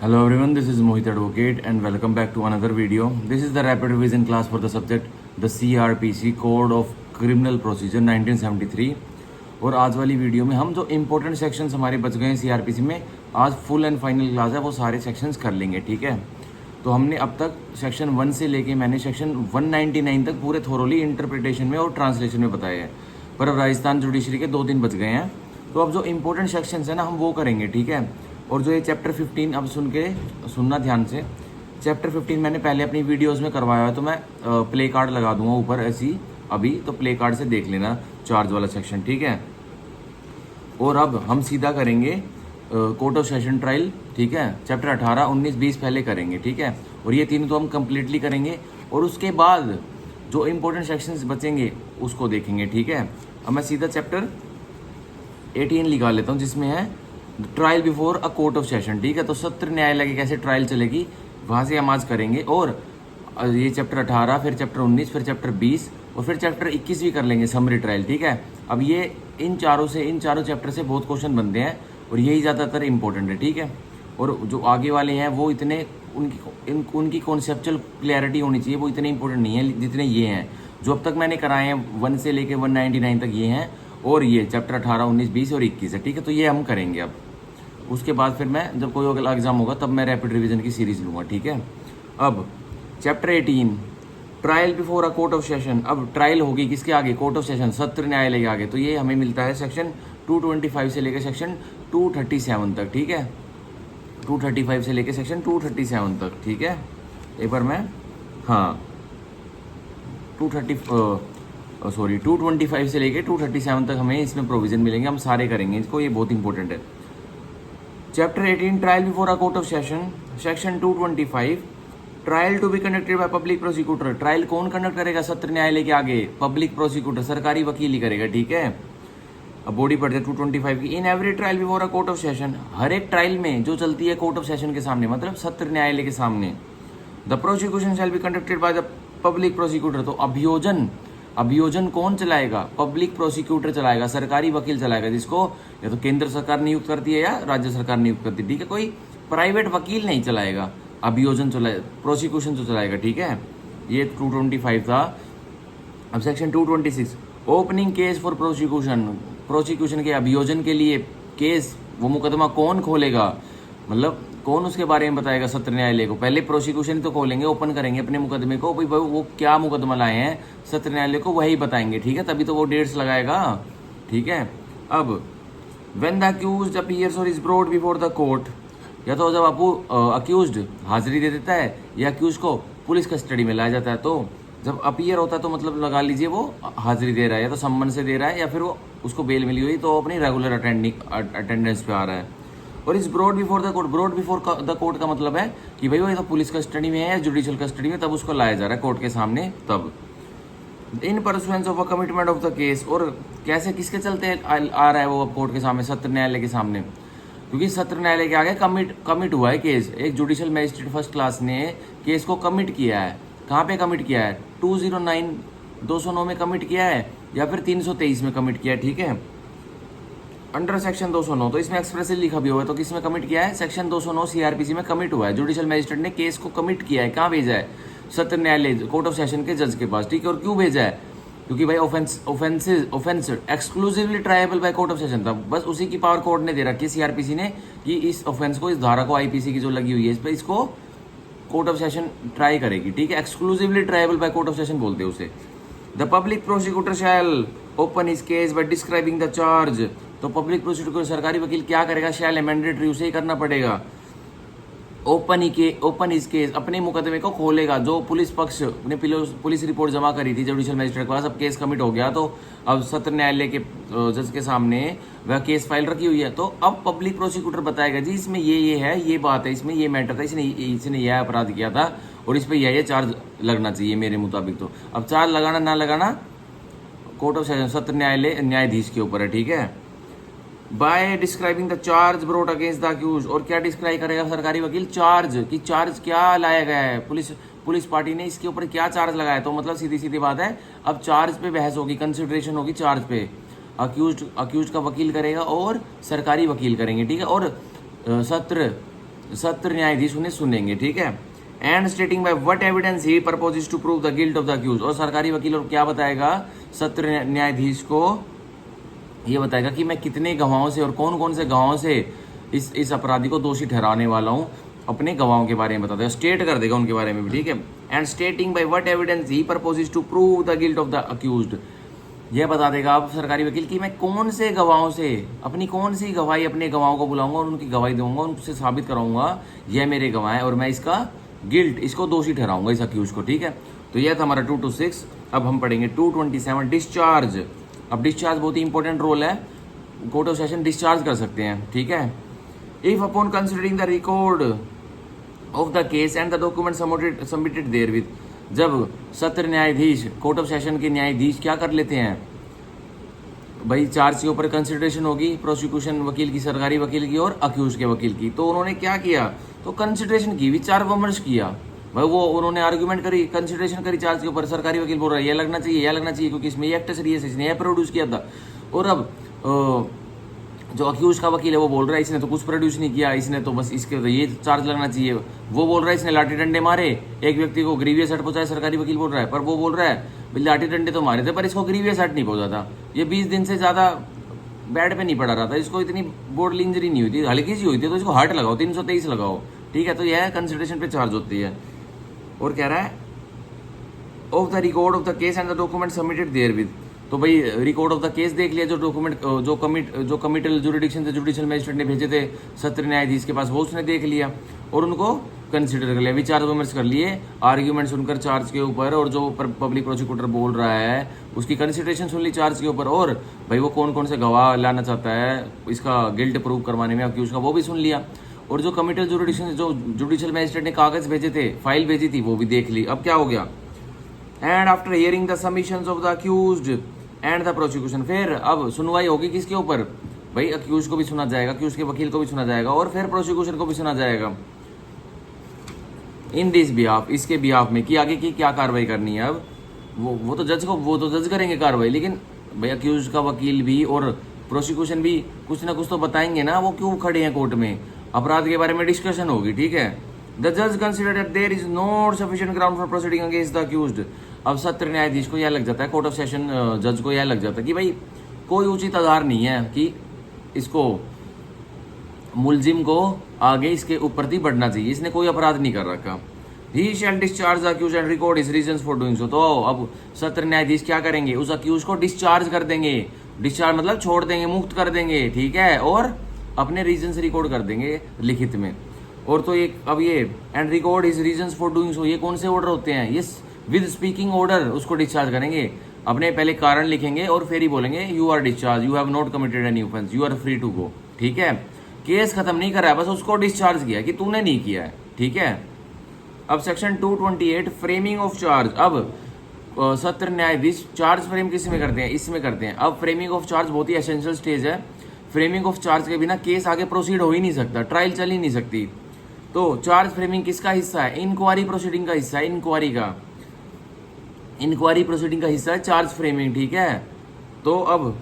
Hello everyone, this is Mohit Advocate and welcome back to another video. This is the rapid revision class for the subject the CRPC Code of Criminal Procedure 1973। और आज वाली video में हम जो important sections हमारे बच गए हैं सीआरपीसी में, आज फुल एंड फाइनल क्लास है, वो सारे सेक्शंस कर लेंगे। ठीक है, तो हमने अब तक सेक्शन 1 से लेके मैंने सेक्शन 199 तक पूरे थोरोली इंटरप्रिटेशन में और ट्रांसलेशन में बताए हैं, पर अब राजस्थान जुडिशरी के 2 दिन बच गए हैं। तो अब जो इम्पोर्टेंट सेक्शंस है ना, हम वो करेंगे। ठीक है, और जो ये चैप्टर 15 अब सुनना ध्यान से। चैप्टर 15 मैंने पहले अपनी वीडियोस में करवाया है, तो मैं प्ले कार्ड लगा दूंगा ऊपर ऐसी अभी, तो प्ले कार्ड से देख लेना चार्ज वाला सेक्शन। ठीक है, और अब हम सीधा करेंगे कोर्ट ऑफ सेशन ट्रायल। ठीक है, चैप्टर 18, 19, 20 पहले करेंगे। ठीक है, और ये तीनों तो हम कंप्लीटली करेंगे, और उसके बाद जो इम्पोर्टेंट सेक्शंस बचेंगे उसको देखेंगे। ठीक है, अब मैं सीधा चैप्टर 18 निकाल लेता हूँ, जिसमें है trial before a court of session. ठीक है, तो सत्र न्यायालय की कैसे ट्रायल चलेगी वहाँ से हम आज करेंगे। और ये चैप्टर 18, फिर चैप्टर 19, फिर चैप्टर 20 और फिर चैप्टर 21 भी कर लेंगे, समरी ट्रायल। ठीक है, अब ये इन चारों चैप्टर से बहुत क्वेश्चन बनते हैं और यही ज़्यादातर इंपॉर्टेंट है। ठीक है, और जो आगे वाले हैं वो इतने उनकी कॉन्सेप्चुअल क्लैरिटी होनी चाहिए, वो इतने इंपॉर्टेंट नहीं है जितने ये हैं जो अब तक मैंने कराए हैं। 1 से लेके 199 तक ये हैं, और ये चैप्टर 18, 19, 20 और 21 है। ठीक है, तो ये हम करेंगे। अब उसके बाद फिर मैं जब कोई अगला एग्जाम होगा तब मैं रैपिड रिवीजन की सीरीज लूँगा। ठीक है, अब chapter 18 trial before a court of session. अब ट्रायल होगी किसके आगे? कोर्ट ऑफ सेशन, सत्र न्यायालय के आगे। तो ये हमें मिलता है सेक्शन 225 से लेकर सेक्शन 237 तक। ठीक है, 235 से लेकर सेक्शन 237 तक। ठीक है, एक बार मैं 225 से लेकर 237 तक हमें इसमें प्रोविजन मिलेंगे, हम सारे करेंगे इसको, ये बहुत इंपॉर्टेंट है। Chapter 18 trial before a court of session, section 225 trial to be conducted by public prosecutor. Trial कौन कंडक्ट करेगा सत्र न्यायालय के आगे? पब्लिक प्रोसिक्यूटर, सरकारी वकील ही करेगा। ठीक है, अब बॉडी पढ़ते हैं 225 की। In every trial before a court of session, हर एक ट्रायल में जो चलती है कोर्ट ऑफ सेशन के सामने, मतलब सत्र न्यायालय के सामने, the prosecution shall be conducted by the public prosecutor. तो अभियोजन कौन चलाएगा? पब्लिक प्रोसिक्यूटर चलाएगा, सरकारी वकील चलाएगा, जिसको या तो केंद्र सरकार नियुक्त करती है या राज्य सरकार नियुक्त करती है। ठीक है, कोई प्राइवेट वकील नहीं चलाएगा, अभियोजन प्रोसिक्यूशन जो चलाएगा। ठीक है, ये 225 था। अब section 226 opening case for prosecution के अभियोजन के लिए केस, वो मुकदमा कौन खोलेगा, मतलब कौन उसके बारे में बताएगा सत्र न्यायालय को? पहले प्रोसिक्यूशन तो खोलेंगे, ओपन करेंगे अपने मुकदमे को, भाई वो क्या मुकदमा लाए हैं सत्र न्यायालय को वही बताएंगे। ठीक है, तभी तो वो डेट्स लगाएगा। ठीक है, अब व्हेन द अक्यूज्ड अपीयर्स और is brought before the court, या तो जब आपको अक्यूज्ड हाजिरी दे देता है या अक्यूज को पुलिस कस्टडी में लाया जाता है, तो जब अपीयर होता है तो मतलब लगा लीजिए वो हाजिरी दे रहा है, या तो सम्मन से दे रहा है या फिर वो उसको बेल मिली हुई तो अपनी रेगुलर अटेंडेंस पे आ रहा है। और इस broad before the court, broad before the court का मतलब है कि भाई वो तो पुलिस कस्टडी में है या जुडिशियल कस्टडी में, तब उसको लाया जा रहा है कोर्ट के सामने। तब इन pursuance of a commitment of the case, और कैसे किसके चलते आ रहा है वो कोर्ट के सामने, सत्र न्यायालय के सामने, क्योंकि सत्र न्यायालय के आगे कमिट हुआ है केस। एक जुडिशियल मजिस्ट्रेट फर्स्ट क्लास ने केस को कमिट किया है। कहाँ पे कमिट किया है? 209 में कमिट किया है या फिर 323 में कमिट किया है। ठीक है, अंडर सेक्शन 209, तो इसमें एक्सप्रेसली लिखा भी हुआ है, तो किसमें कमिट किया है? सेक्शन 209 सीआरपीसी में कमिट हुआ है। जुडिशियल मजिस्ट्रेट ने केस को कमिट किया है, कहाँ भेजा है? सत्र न्यायालय, कोर्ट ऑफ सेशन के जज के पास। ठीक है, और क्यों भेजा है? क्योंकि भाई offence exclusively triable by court of session था, बस उसी की पावर कोर्ट ने दे रखी है सीआरपीसी ने, कि इस ऑफेंस को, इस धारा को आईपीसी की जो लगी हुई है इस पर, इसको कोर्ट ऑफ सेशन ट्राई करेगी। ठीक है, exclusively triable by court of session बोलते हैं उसे। The public prosecutor shall open his case by describing the charge. तो पब्लिक प्रोसिक्यूटर, सरकारी वकील क्या करेगा? शैल मैंडेटरी, उसे ही करना पड़ेगा। ओपन इस केस, अपने मुकदमे को खोलेगा। जो पुलिस पक्ष ने पुलिस रिपोर्ट जमा करी थी जुडिशियल मजिस्ट्रेट के पास, अब केस कमिट हो गया, तो अब सत्र न्यायालय के जज के सामने वह केस फाइल रखी हुई है, तो अब पब्लिक प्रोसिक्यूटर बताएगा जी इसमें ये है, ये बात है, इसमें ये मैटर था, इसने यह अपराध किया था और इस पर यह चार्ज लगना चाहिए मेरे मुताबिक। तो अब चार्ज लगाना ना लगाना कोर्ट ऑफ सेशन, सत्र न्यायालय, न्यायाधीश के ऊपर है। ठीक है, by describing the charge brought against the accused, और क्या डिस्क्राइब करेगा सरकारी वकील? चार्ज, कि चार्ज क्या लाया गया है, पुलिस पार्टी ने इसके ऊपर क्या चार्ज लगाया। तो मतलब सीधी बात है, अब चार्ज पे बहस होगी, कंसिडरेशन होगी चार्ज पे। अक्यूज का वकील करेगा और सरकारी वकील करेंगे। ठीक है, और सत्र सत्र न्यायाधीश उन्हें सुनेंगे, ठीक है। And stating by what evidence he परपोजेस to prove the guilt of the accused, और सरकारी वकील और क्या बताएगा, सत्र न्यायाधीश को ये बताएगा कि मैं कितने गवाहों से और कौन कौन से गवाहों से इस अपराधी को दोषी ठहराने वाला हूँ, अपने गवाहों के बारे में बता देगा, स्टेट कर देगा उनके बारे में भी, ठीक है। And stating by what evidence he परपोजेस to prove the guilt of the accused, यह बता देगा अब सरकारी वकील कि मैं कौन से गवाहों से, अपनी कौन सी गवाही, अपने गवाहों को बुलाऊंगा और उनकी गवाही दूंगा, उनसे साबित कराऊंगा यह मेरे गवाह है और मैं इसका गिल्ट, इसको दोषी ठहराऊंगा इस अक्यूज को, ठीक है। तो यह था हमारा 2 to 6। अब हम पढ़ेंगे 227 डिस्चार्ज। अब डिस्चार्ज बहुत ही इंपॉर्टेंट रोल है, कोर्ट ऑफ सेशन डिस्चार्ज कर सकते हैं, ठीक है। If upon considering the record of the case and the document submitted there with, जब सत्र न्यायाधीश, कोर्ट ऑफ सेशन के न्यायाधीश क्या कर लेते हैं भाई, चार्ज के ऊपर कंसिडरेशन होगी प्रोसिक्यूशन वकील की, सरकारी वकील की और अक्यूज के वकील की, तो उन्होंने क्या किया, तो कंसिडरेशन की, विचार विमर्श किया भाई, वो उन्होंने आर्ग्यूमेंट करी, कंसिडरेशन करी चार्ज के ऊपर, सरकारी वकील बोल रहा है ये लगना चाहिए, यह लगना चाहिए क्योंकि इसमें ये एक्ट सीरियस है, इसने यह प्रोड्यूस किया था, और अब जो अक्यूज का वकील है वो बोल रहा है इसने तो कुछ प्रोड्यूस नहीं किया, इसने तो बस इसके तो ये चार्ज लगना चाहिए, वो बोल रहा है इसने लाठी डंडे मारे, एक व्यक्ति को ग्रीवियस हर्ट पहुंचाया, सरकारी वकील बोल रहा है, पर वो बोल रहा है लाठी डंडे तो मारे थे पर इसको ग्रीवियस हर्ट नहीं पहुंचा था, ये 20 दिन से ज़्यादा बेड पे नहीं पड़ा रहा था, इसको इतनी बोर्डली इंजरी नहीं हुई थी, हल्की सी हुई थी, तो इसको हार्ट लगाओ, 323 लगाओ, ठीक है। तो यह कंसिडरेशन पे चार्ज होती है। और कह रहा है of the record of the case and the document submitted there with, तो भाई रिकॉर्ड ऑफ द केस देख लिया, जो डॉक्यूमेंट जो कमिटल जुरिडिक्शन से जुडिशियल मजिस्ट्रेट ने भेजे थे सत्र न्यायाधीश के पास, वो उसने देख लिया और उनको कंसिडर कर लिया, विचार विमर्श कर लिए, आर्ग्यूमेंट सुनकर चार्ज के ऊपर, और जो पब्लिक प्रोसिक्यूटर बोल रहा है उसकी कंसिडरेशन सुन ली चार्ज के ऊपर, और भाई वो कौन कौन से गवाह लाना चाहता है इसका गिल्ट प्रूव करवाने में अक्यूज का, वो भी सुन लिया, और जो कमिटल जुरिडिक्शन, जो जुडिशियल मजिस्ट्रेट ने कागज भेजे थे, फाइल भेजी थी, वो भी देख ली। अब क्या हो गया, and after hearing the submissions of the accused and the prosecution, फिर अब सुनवाई होगी किसके ऊपर भाई, अक्यूज को भी सुना जाएगा, अक्यूज के वकील को भी सुना जाएगा, और फिर प्रोसिक्यूशन को भी सुना जाएगा। इन दिस बिहाफ, इसके बिहाफ में कि आगे की क्या कार्रवाई करनी है। अब वो तो जज करेंगे कार्रवाई, लेकिन भाई अक्यूज का वकील भी और प्रोसिक्यूशन भी कुछ ना कुछ तो बताएंगे ना, वो क्यों खड़े हैं कोर्ट में, अपराध के बारे में डिस्कशन होगी, ठीक है। द जज consider that there is not sufficient ground for proceeding against the accused, अब सत्र न्यायाधीश को यह लग जाता है, कोर्ट ऑफ सेशन जज को यह लग जाता है कि भाई कोई उचित आधार नहीं है कि इसको, मुलजिम को आगे इसके ऊपर ही बढ़ना चाहिए, इसने कोई अपराध नहीं कर रखा। He shall discharge the accused and record his reasons for doing so, तो अब सत्र न्यायाधीश क्या करेंगे, उस अक्यूज को डिस्चार्ज कर देंगे, डिस्चार्ज मतलब छोड़ देंगे, मुक्त कर देंगे, ठीक है, और अपने रीजंस रिकॉर्ड कर देंगे लिखित में। और तो एक अब ये and record his reasons for doing so, ये कौन से ऑर्डर होते हैं, ये विद स्पीकिंग ऑर्डर उसको डिस्चार्ज करेंगे, अपने पहले कारण लिखेंगे और फिर ही बोलेंगे you are discharge, you have not committed any offence, you are free to go, ठीक है। केस खत्म नहीं करा है, बस उसको डिस्चार्ज किया कि तूने नहीं किया है, ठीक है। अब सेक्शन 228 फ्रेमिंग ऑफ चार्ज, अब सत्र न्यायाधीश चार्ज फ्रेम किस में करते हैं, इसमें करते हैं। अब फ्रेमिंग ऑफ चार्ज बहुत ही एसेंशियल स्टेज है, फ्रेमिंग ऑफ चार्ज के बिना केस आगे प्रोसीड हो ही नहीं सकता, ट्रायल चल ही नहीं सकती। तो चार्ज फ्रेमिंग किसका हिस्सा है, इंक्वायरी प्रोसीडिंग का हिस्सा है, इंक्वायरी प्रोसीडिंग का हिस्सा है चार्ज फ्रेमिंग, ठीक है। तो अब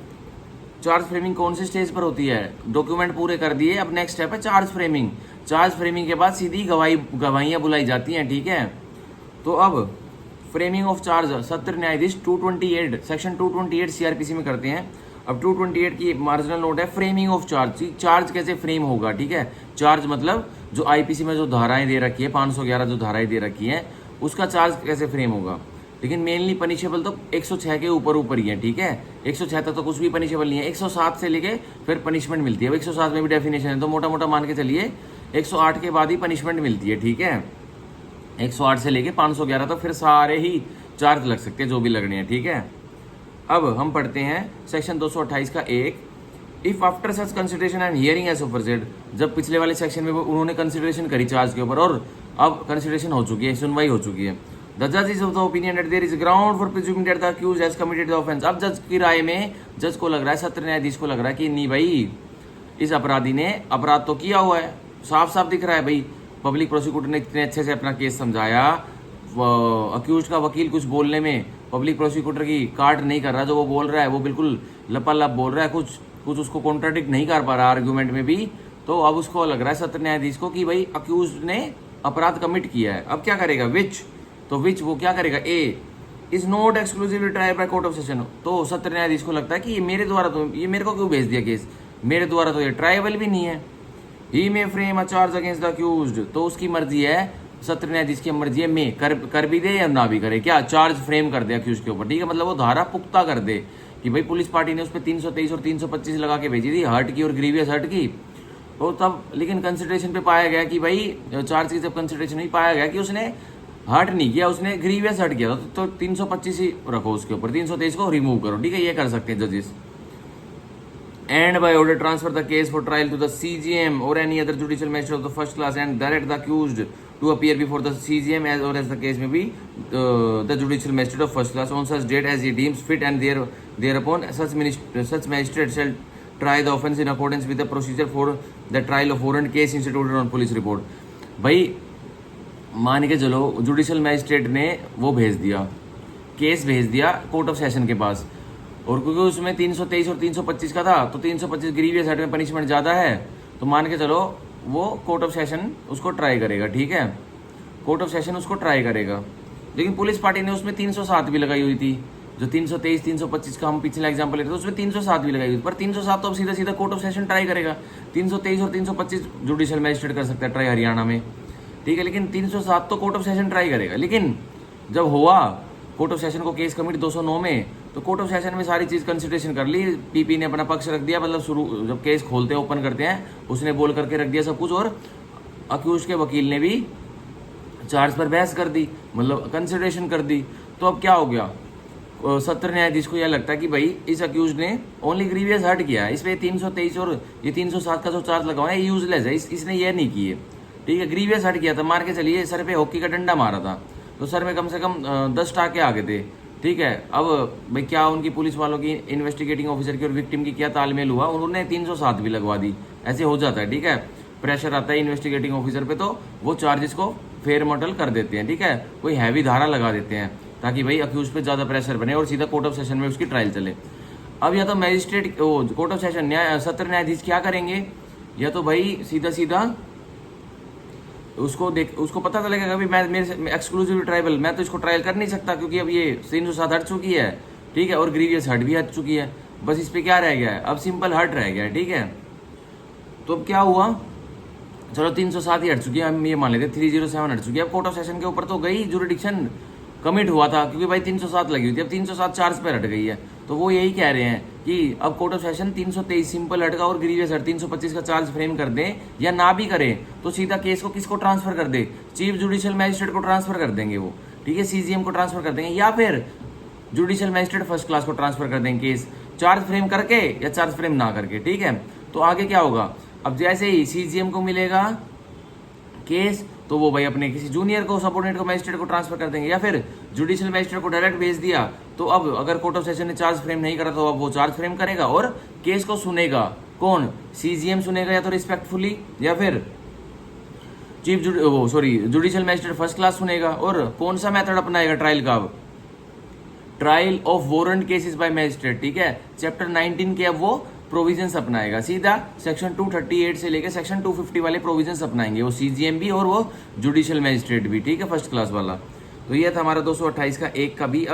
चार्ज फ्रेमिंग कौन से स्टेज पर होती है, डॉक्यूमेंट पूरे कर दिए, अब नेक्स्ट स्टेप है चार्ज फ्रेमिंग, चार्ज फ्रेमिंग के बाद सीधी गवाहियां बुलाई जाती हैं, ठीक है। तो अब फ्रेमिंग ऑफ चार्ज सत्र न्यायाधीश 228 सेक्शन 228 सीआरपीसी में करते हैं। अब 228 की मार्जिनल नोट है फ्रेमिंग ऑफ चार्ज, चार्ज कैसे फ्रेम होगा, ठीक है। चार्ज मतलब जो आईपीसी में जो धाराएं दे रखी है, 511 जो धाराएं दे रखी है, उसका चार्ज कैसे फ्रेम होगा, लेकिन मेनली पनिशेबल तो 106 के ऊपर ही है, ठीक है। 106 तक तो कुछ भी पनिशेबल नहीं है, 107 से लेके फिर पनिशमेंट मिलती है, 107 में भी डेफिनेशन है, तो मोटा मोटा मान के चलिए 108 के बाद ही पनिशमेंट मिलती है, ठीक है। 108 से लेके 511 तक फिर सारे ही चार्ज लग सकते हैं जो भी लगने हैं, ठीक है। अब हम पढ़ते हैं सेक्शन 228 का 1, if after such consideration and hearing as aforesaid, जब पिछले वाले सेक्शन में उन्होंने कंसिडरेशन करी चार्ज के ऊपर और अब कंसिडरेशन हो चुकी है, सुनवाई हो चुकी है, द जज is of the opinion that there is ground for presuming that the accused has committed the offence, अब जज की राय में जज को लग रहा है, सत्र न्यायाधीश को लग रहा है कि नहीं भाई इस अपराधी ने अपराध तो किया हुआ है, साफ साफ दिख रहा है भाई, पब्लिक प्रोसिक्यूटर ने इतने अच्छे से अपना केस समझाया, अक्यूज का वकील कुछ बोलने में पब्लिक प्रोसिक्यूटर की काट नहीं कर रहा, जो वो बोल रहा है वो बिल्कुल लपालप बोल रहा है, कुछ उसको कॉन्ट्राडिक्ट नहीं कर पा रहा आर्ग्यूमेंट में भी, तो अब उसको लग रहा है सत्र न्यायाधीश को कि भाई अक्यूज ने अपराध कमिट किया है। अब क्या करेगा, विच, तो विच वो क्या करेगा, a is not exclusively tried by court of session. तो सत्र न्यायाधीश को लगता है कि ये मेरे द्वारा, तो ये मेरे को क्यों भेज दिया केस, मेरे द्वारा तो ये ट्राइबल भी नहीं है। He may frame a charge against the accused, तो उसकी मर्जी है, सत्र न्यायाधीश की मर्जी है, मे कर भी दे या ना भी करे, क्या चार्ज फ्रेम कर दे अक्यूज के ऊपर, ठीक है, मतलब वो धारा पुख्ता कर दे कि भाई पुलिस पार्टी ने उस पर 323 और 325 लगा के भेजी थी, हर्ट की और ग्रीवियस हर्ट की। तो तब लेकिन कंसिडरेशन पे पाया गया कि भाई चार्ज की जब कंसिडरेशन नहीं पाया गया कि उसने हर्ट नहीं किया, उसने ग्रीवियस हर्ट किया, तो 325 ही रखो उसके ऊपर, 323 को रिमूव करो, ठीक है, ये कर सकते हैं जजेस। And by order transfer the case for trial to the CGM or any other judicial magistrate of the first class and direct the accused to appear before the CGM as or as the case may be the judicial magistrate of first class on such date as he deems fit and thereupon such magistrate shall try the offence in accordance with the procedure for the trial of warrant case instituted on police report। भाई मान के चलो judicial magistrate ने वो भेज दिया, case भेज दिया कोर्ट ऑफ सेशन के पास, और क्योंकि उसमें 323 और 325 का था, तो 325 ग्रीवियस हर्ट में पनिशमेंट ज़्यादा है, तो मान के चलो वो कोर्ट ऑफ सेशन उसको ट्राई करेगा, ठीक है, कोर्ट ऑफ सेशन उसको ट्राई करेगा। लेकिन पुलिस पार्टी ने उसमें 307 भी लगाई हुई थी, जो 323 325 का हम पिछला एग्जाम्पल लेते थे उसमें 307 भी लगाई हुई थी, पर 307 तो अब सीधा सीधा कोर्ट ऑफ सेशन ट्राई करेगा। 323 और 325 जुडिशियल मैजिस्ट्रेट कर सकता है ट्राई हरियाणा में, ठीक है, लेकिन 307 तो कोर्ट ऑफ सेशन ट्राई करेगा। लेकिन जब हुआ कोर्ट ऑफ सेशन को केस कमिट 209 में, तो कोर्ट ऑफ सेशन में सारी चीज़ कंसिडरेशन कर ली, पीपी ने अपना पक्ष रख दिया, मतलब शुरू जब केस खोलते हैं ओपन करते हैं उसने बोल करके रख दिया सब कुछ, और अक्यूज के वकील ने भी चार्ज पर बहस कर दी, मतलब कंसिडरेशन कर दी। तो अब क्या हो गया, सत्र न्यायाधीश को यह लगता है कि भाई इस अक्यूज ने ओनली ग्रीवियस हर्ट किया है, इसमें 323 और ये 307 का जो चार्ज लगा हुआ है यूजलेस है, इसने ये नहीं की है, ठीक है, ग्रीवियस हर्ट किया था, मार के चलिए सर पे हॉकी का डंडा मारा था, तो सर में कम से कम 10 टाके आ गए थे, ठीक है। अब भाई क्या उनकी पुलिस वालों की, इन्वेस्टिगेटिंग ऑफिसर की और विक्टिम की क्या तालमेल हुआ, उन्होंने 307 भी लगवा दी, ऐसे हो जाता है, ठीक है, प्रेशर आता है इन्वेस्टिगेटिंग ऑफिसर पे, तो वो चार्जेस को फेयर मॉडल कर देते हैं, ठीक है, कोई हैवी धारा लगा देते हैं ताकि भाई अक्यूज पे ज़्यादा प्रेशर बने और सीधा कोर्ट ऑफ सेशन में उसकी ट्रायल चले। अब या तो मैजिस्ट्रेट कोर्ट ऑफ सेशन सत्र न्यायाधीश क्या करेंगे, या तो भाई सीधा सीधा उसको पता चलेगा कि मैं मेरे एक्सक्लूसिव ट्राइबल, मैं तो इसको ट्रायल कर नहीं सकता क्योंकि अब ये 307 हट चुकी है, ठीक है, और ग्रीवियस हट भी हट चुकी है, बस इस पे क्या रह गया है, अब सिंपल हट रह गया है, ठीक है। तो अब क्या हुआ, चलो 307 ही हट चुकी है, हम ये मान लेते 307 हट चुकी है, अब कोर्ट ऑफ सेशन के ऊपर तो गई, जुरिडिक्शन कमिट हुआ था क्योंकि भाई 307 लगी हुई थी, अब 307 चार्ज पे हट गई है, तो वो यही कह रहे हैं कि अब कोर्ट ऑफ सेशन 323 सिंपल हट का और ग्रीवियस हट 325 का चार्ज फ्रेम कर दें या ना भी करें, तो सीधा केस को किसको ट्रांसफर कर दे, चीफ जुडिशियल मैजिस्ट्रेट को ट्रांसफर कर देंगे वो, ठीक है, सीजीएम को ट्रांसफर कर देंगे, या फिर जुडिशियल मैजिस्ट्रेट फर्स्ट क्लास को ट्रांसफर कर देंगे केस, चार्ज फ्रेम करके या चार्ज फ्रेम ना करके, ठीक है। तो आगे क्या होगा, अब जैसे ही सीजीएम को मिलेगा केस, तो वो भाई अपने किसी जूनियर को, सबऑर्डिनेट को, मैजिस्ट्रेट को ट्रांसफर कर देंगे, या फिर जुडिशियल मैजिस्ट्रेट को डायरेक्ट भेज दिया, तो अब अगर कोर्ट ऑफ सेशन ने चार्ज फ्रेम नहीं करा तो अब वो चार्ज फ्रेम करेगा और केस को सुनेगा कौन, सीजीएम सुनेगा, या तो रिस्पेक्टफुली, या फिर जुडिशियल मैजिस्ट्रेट फर्स्ट क्लास सुनेगा। और कौन सा मेथड अपनाएगा ट्रायल का, trial of warrant cases bye magistrate, ठीक है, चैप्टर 19 के अब वो प्रोविजंस अपनाएगा, सीधा सेक्शन 238 से लेकर सेक्शन 250 वाले प्रोविजंस अपनाएंगे वो सीजीएम भी और वो जुडिशियल मैजिस्ट्रेट भी, ठीक है, फर्स्ट क्लास वाला। तो ये था हमारा 228 का एक का बी,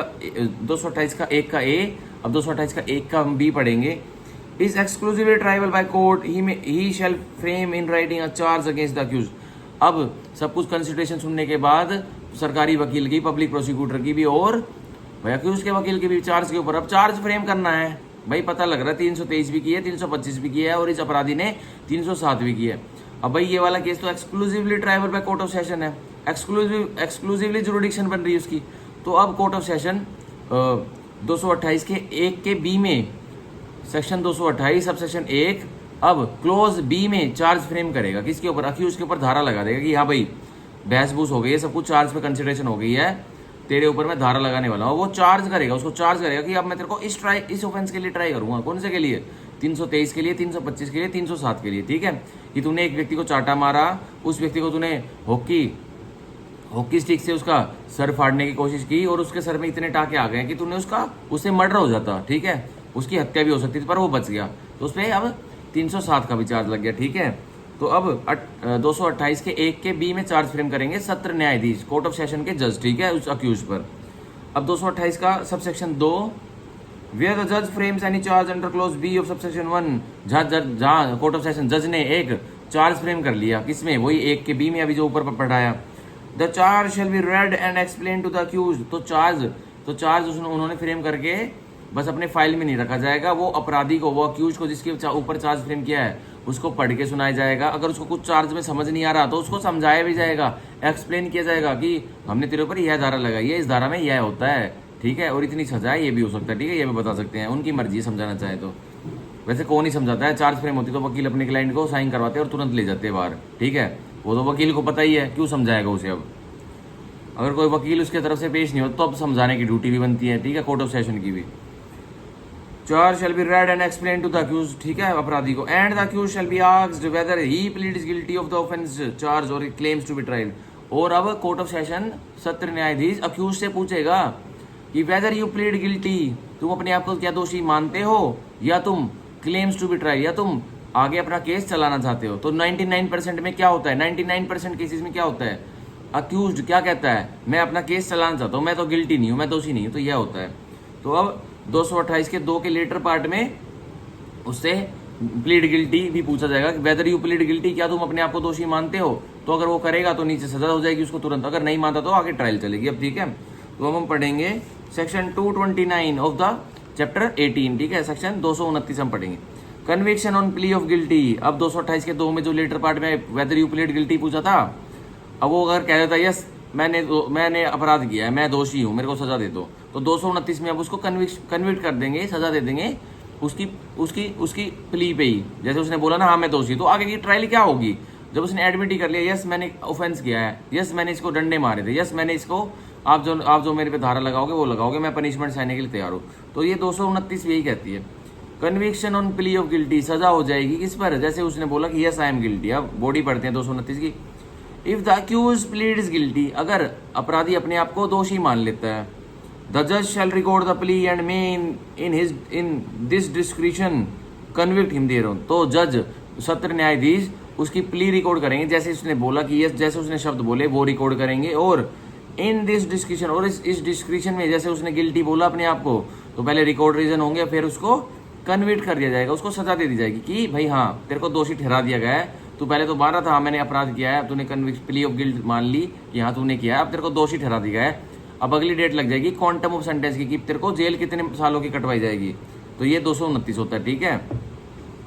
228 का एक का ए, अब 228 का एक का हम बी पढ़ेंगे। Is exclusively triable by court, he shall frame in writing a charge against the accused. अब सब कुछ कंसिडरेशन सुनने के बाद सरकारी वकील की, पब्लिक प्रोसिक्यूटर की भी और भाई अक्यूज के वकील के भी चार्ज के ऊपर अब चार्ज फ्रेम करना है। भाई पता लग रहा है 323 भी की है, 325 भी की है और इस अपराधी ने 307 भी की है। अब भाई ये वाला केस तो exclusively triable by court of session है, एक्सक्लूसिवली जुरिडिक्शन बन रही है उसकी। तो अब कोर्ट ऑफ सेशन 228 के एक के बी में, सेक्शन 228 सब सेक्शन 1 अब क्लोज बी में चार्ज फ्रेम करेगा, किसके ऊपर, अक्यूज के ऊपर धारा लगा देगा कि हाँ भाई बहस बूस हो गई है, सब कुछ चार्ज पे कंसिडरेशन हो गई है, तेरे ऊपर मैं धारा लगाने वाला हूँ। वो चार्ज करेगा, उसको चार्ज करेगा कि अब मैं तेरे को इस ऑफेंस के लिए ट्राई करूंगा। कौन से के लिए, 323 के लिए, 325 के लिए, 307 के लिए, ठीक है, कि तूने एक व्यक्ति को चाटा मारा, उस व्यक्ति को तूने हॉकी स्टिक से उसका सर फाड़ने की कोशिश की और उसके सर में इतने टाके आ गए कि तूने उससे मर्डर हो जाता, ठीक है, उसकी हत्या भी हो सकती थी पर वो बच गया, तो उस पर अब 307 का भी चार्ज लग गया, ठीक है। तो अब 228 के 1 के बी में चार्ज फ्रेम करेंगे सत्र न्यायाधीश कोर्ट ऑफ सेशन के जज, ठीक है, उस अक्यूज पर। अब 228 का सबसेक्शन 2, वेयर द जज frames any charge under clause B of subsection 1, जहाँ कोर्ट ऑफ सेशन जज ने एक चार्ज फ्रेम कर लिया, किसमें, वही 1 के बी में अभी जो ऊपर पढ़ाया। The charge shall be read and explain to the accused, तो चार्ज उन्होंने फ्रेम करके बस अपने फाइल में नहीं रखा जाएगा, वो अपराधी को, वो अक्यूज को जिसके ऊपर चार्ज फ्रेम किया है उसको पढ़ के सुनाया जाएगा। अगर उसको कुछ चार्ज में समझ नहीं आ रहा तो उसको समझाया भी जाएगा, एक्सप्लेन किया जाएगा कि हमने तेरे ऊपर यह धारा लगाई है, इस धारा में यह होता है, ठीक है, और इतनी सजा है, ये भी हो सकता है, ठीक है, ये भी बता सकते हैं, उनकी मर्जी समझाना चाहे तो। वैसे कौन ही समझाता है, चार्ज फ्रेम होती तो वकील अपने क्लाइंट को साइन करवाते और तुरंत ले जाते बाहर, ठीक है, वो तो वकील को पता ही है, क्यों समझाएगा उसे। अब अगर कोई वकील उसके तरफ से पेश नहीं हो तो अब समझाने की ड्यूटी भी बनती है, ठीक है, कोर्ट ऑफ सेशन की भी। Charge shall be read and explain to the accused, ठीक है, अपराधी को, and the accused shall be asked whether he pleads guilty of the offence charge or claims to be tried. और अब court of session सत्र न्यायाधीश accused से पूछेगा कि वेदर यू प्लीड गिल्टी, तुम अपने आप को क्या दोषी मानते हो, या तुम क्लेम्स टू बी ट्राइड, या तुम आगे अपना केस चलाना चाहते हो। तो 99% में क्या होता है, 99% केसेस में क्या होता है, अक्यूज्ड क्या कहता है, मैं अपना केस चलाना चाहता हूँ, मैं तो गिल्टी नहीं हूँ, मैं दोषी नहीं हूँ, तो यह होता है। तो अब 228 के 2 के लेटर पार्ट में उससे प्लीड गिल्टी भी पूछा जाएगा कि वेदर यू प्लीड गिल्टी, क्या तुम अपने आप को दोषी मानते हो। तो अगर वो करेगा तो नीचे सजा हो जाएगी उसको तुरंत, अगर नहीं मानता तो आगे ट्रायल चलेगी। अब ठीक है, तो अब हम पढ़ेंगे सेक्शन 229 ऑफ द चैप्टर 18, ठीक है, सेक्शन 229 हम पढ़ेंगे, conviction on plea of guilty. अब 228 के 2 में जो लेटर पार्ट में वेदर यू प्लीड गिल्टी पूछा था, अब वो अगर कह देता यस मैंने अपराध किया है, मैं दोषी हूँ, मेरे को सजा दे दो, तो 229 में अब उसको कन्विक्ट कर देंगे, सजा दे देंगे उसकी प्ली पे ही। जैसे उसने बोला ना हाँ मैं दोषी, तो आगे की ट्रायल क्या होगी, जब उसने एडमिट ही कर लिया यस मैंने ऑफेंस किया है, यस मैंने इसको डंडे मारे थे, यस मैंने इसको आप जो मेरे पे धारा लगाओगे वो लगाओगे, मैं पनिशमेंट सहने के लिए तैयार हूँ। तो ये 229 यही कहती है, conviction on plea of guilty, सजा हो जाएगी किस पर, जैसे उसने बोला कि यस आई एम गिल्टी। अब बॉडी पढ़ते हैं 229 की, if the accused pleads guilty, अगर अपराधी अपने आप को दोषी मान लेता है, द जज shall record the plea and may in this description convict him there. तो जज सत्र न्यायाधीश उसकी प्ली रिकॉर्ड करेंगे, जैसे उसने बोला कि यस, जैसे उसने शब्द बोले वो रिकॉर्ड करेंगे, और इन दिस डिस्क्रिप्शन, और इस डिस्क्रिप्शन में जैसे उसने गिल्टी बोला अपने आप को, तो पहले रिकॉर्ड रीजन होंगे, फिर उसको कन्विक्ट कर दिया जाएगा, उसको सजा दे दी जाएगी कि भाई हाँ तेरे को दोषी ठहरा दिया गया है, तू पहले तो मार रहा था हाँ मैंने अपराध किया है, तूने प्ली ऑफ गिल्ट मान ली कि हाँ तूने किया है, अब तेरे को दोषी ठहरा दिया गया है। अब अगली डेट लग जाएगी क्वांटम ऑफ सेंटेंस की, कि तेरे को जेल कितने सालों की कटवाई जाएगी। तो ये 229 होता है, ठीक है।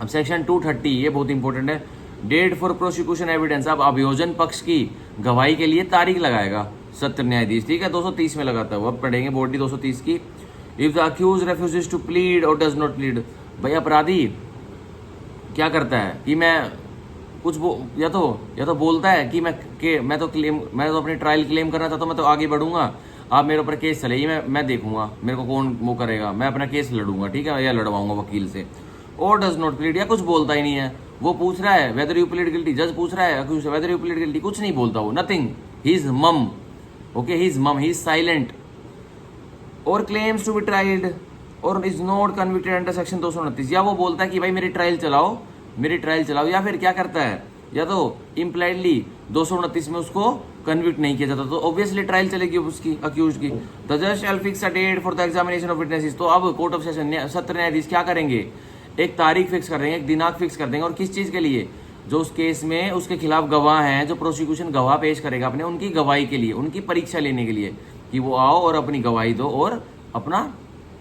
अब सेक्शन 230, ये बहुत इंपॉर्टेंट है, डेट फॉर प्रोसिक्यूशन एविडेंस। अब अभियोजन पक्ष की गवाही के लिए तारीख लगाएगा सत्र न्यायाधीश, ठीक है, 230 में लगाता है वो। अब पढ़ेंगे बॉडी 230 की, if the accused refuses to plead or does not plead. भाई अपराधी क्या करता है कि मैं कुछ या तो बोलता है कि मैं तो अपनी ट्रायल क्लेम करना चाहता हूँ, मैं तो आगे बढ़ूंगा, आप मेरे ऊपर केस चलेगी, मैं देखूंगा मेरे को कौन वो करेगा, मैं अपना केस लड़ूंगा, ठीक है, या लड़वाऊंगा वकील से। और डज नॉट प्लीड, या कुछ बोलता ही नहीं है, वो पूछ रहा है वेदर यू प्लीड गिल्टी, जज पूछ रहा है accused whether you plead guilty, कुछ नहीं बोलता वो, nothing, he is mum, okay, he is mum, he is silent. और claims to be tried or is not convicted under section 229, या वो बोलता है कि भाई मेरी ट्रायल चलाओ, या फिर क्या करता है, या तो इम्प्लाइडली 229 में उसको कन्विक्ट नहीं किया जाता, तो ऑब्वियसली ट्रायल चलेगी उसकी अक्यूज की। द जज shall fix a date for the examination of witnesses. तो अब कोर्ट ऑफ सेशन सत्र न्यायाधीश क्या करेंगे, एक तारीख फिक्स कर देंगे, एक दिनांक फिक्स कर देंगे, और किस चीज के लिए, जो उस केस में उसके खिलाफ गवाह हैं, जो प्रोसिक्यूशन गवाह पेश करेगा अपने, उनकी गवाही के लिए, उनकी परीक्षा लेने के लिए, कि वो आओ और अपनी गवाही दो और अपना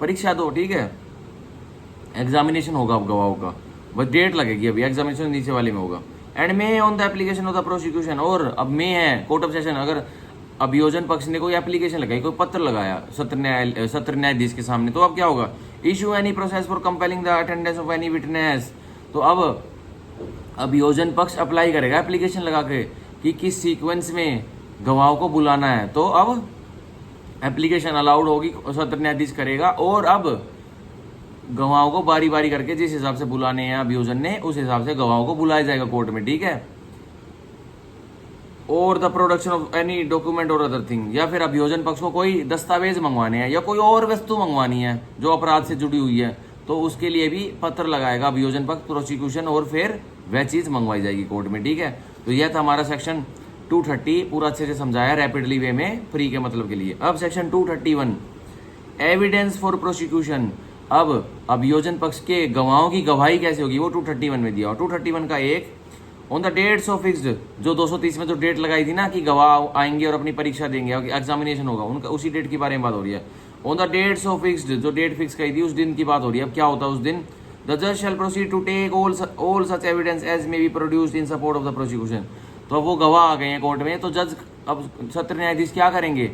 परीक्षा दो, ठीक है, एग्जामिनेशन होगा अब गवाहों का, बस डेट लगेगी, अभी एग्जामिनेशन नीचे वाले में होगा। And may on the application of the prosecution, और अब मे है कोर्ट ऑफ सेशन, अगर अभियोजन पक्ष ने कोई एप्लीकेशन लगाई, कोई पत्र लगाया सत्र न्यायाधीश के सामने, तो अब क्या होगा, issue any process for compelling the attendance of any witness. तो अब अभियोजन पक्ष अप्लाई करेगा एप्लीकेशन लगा के कि किस सीक्वेंस में गवाहों को बुलाना है, तो अब एप्लीकेशन अलाउड होगी, सत्र न्यायाधीश करेगा, और अब गवाहों को बारी बारी करके जिस हिसाब से बुलाने हैं अभियोजन ने, उस हिसाब से गवाहों को बुलाया जाएगा कोर्ट में, ठीक है। और the production of any document और अदर थिंग, या फिर अभियोजन पक्ष को कोई दस्तावेज मंगवाने हैं या कोई और वस्तु मंगवानी है जो अपराध से जुड़ी हुई है, तो उसके लिए भी पत्र लगाएगा अभियोजन पक्ष प्रोसिक्यूशन और फिर वह चीज़ मंगवाई जाएगी कोर्ट में, ठीक है। तो यह था हमारा सेक्शन 230, पूरा अच्छे से समझाया रैपिडली वे में फ्री के मतलब के लिए। अब सेक्शन 231 एविडेंस फॉर प्रोसिक्यूशन। अब अभियोजन पक्ष के गवाहों की गवाही कैसे होगी वो 231 में दिया। और 231 का एक on the dates of fixed, जो 230 में जो डेट लगाई थी ना कि गवाह आएंगे और अपनी परीक्षा देंगे और एग्जामिनेशन होगा, उनका उसी डेट के बारे में बात हो रही है। On the dates of fixed, जो डेट फिक्स कही थी उस दिन की बात हो रही है। अब क्या होता है उस दिन, द जज shall proceed to take all such evidence as may be produced in support of the prosecution. तो अब वो गवाह आ गए हैं कोर्ट में, तो जज अब सत्र न्यायाधीश क्या करेंगे,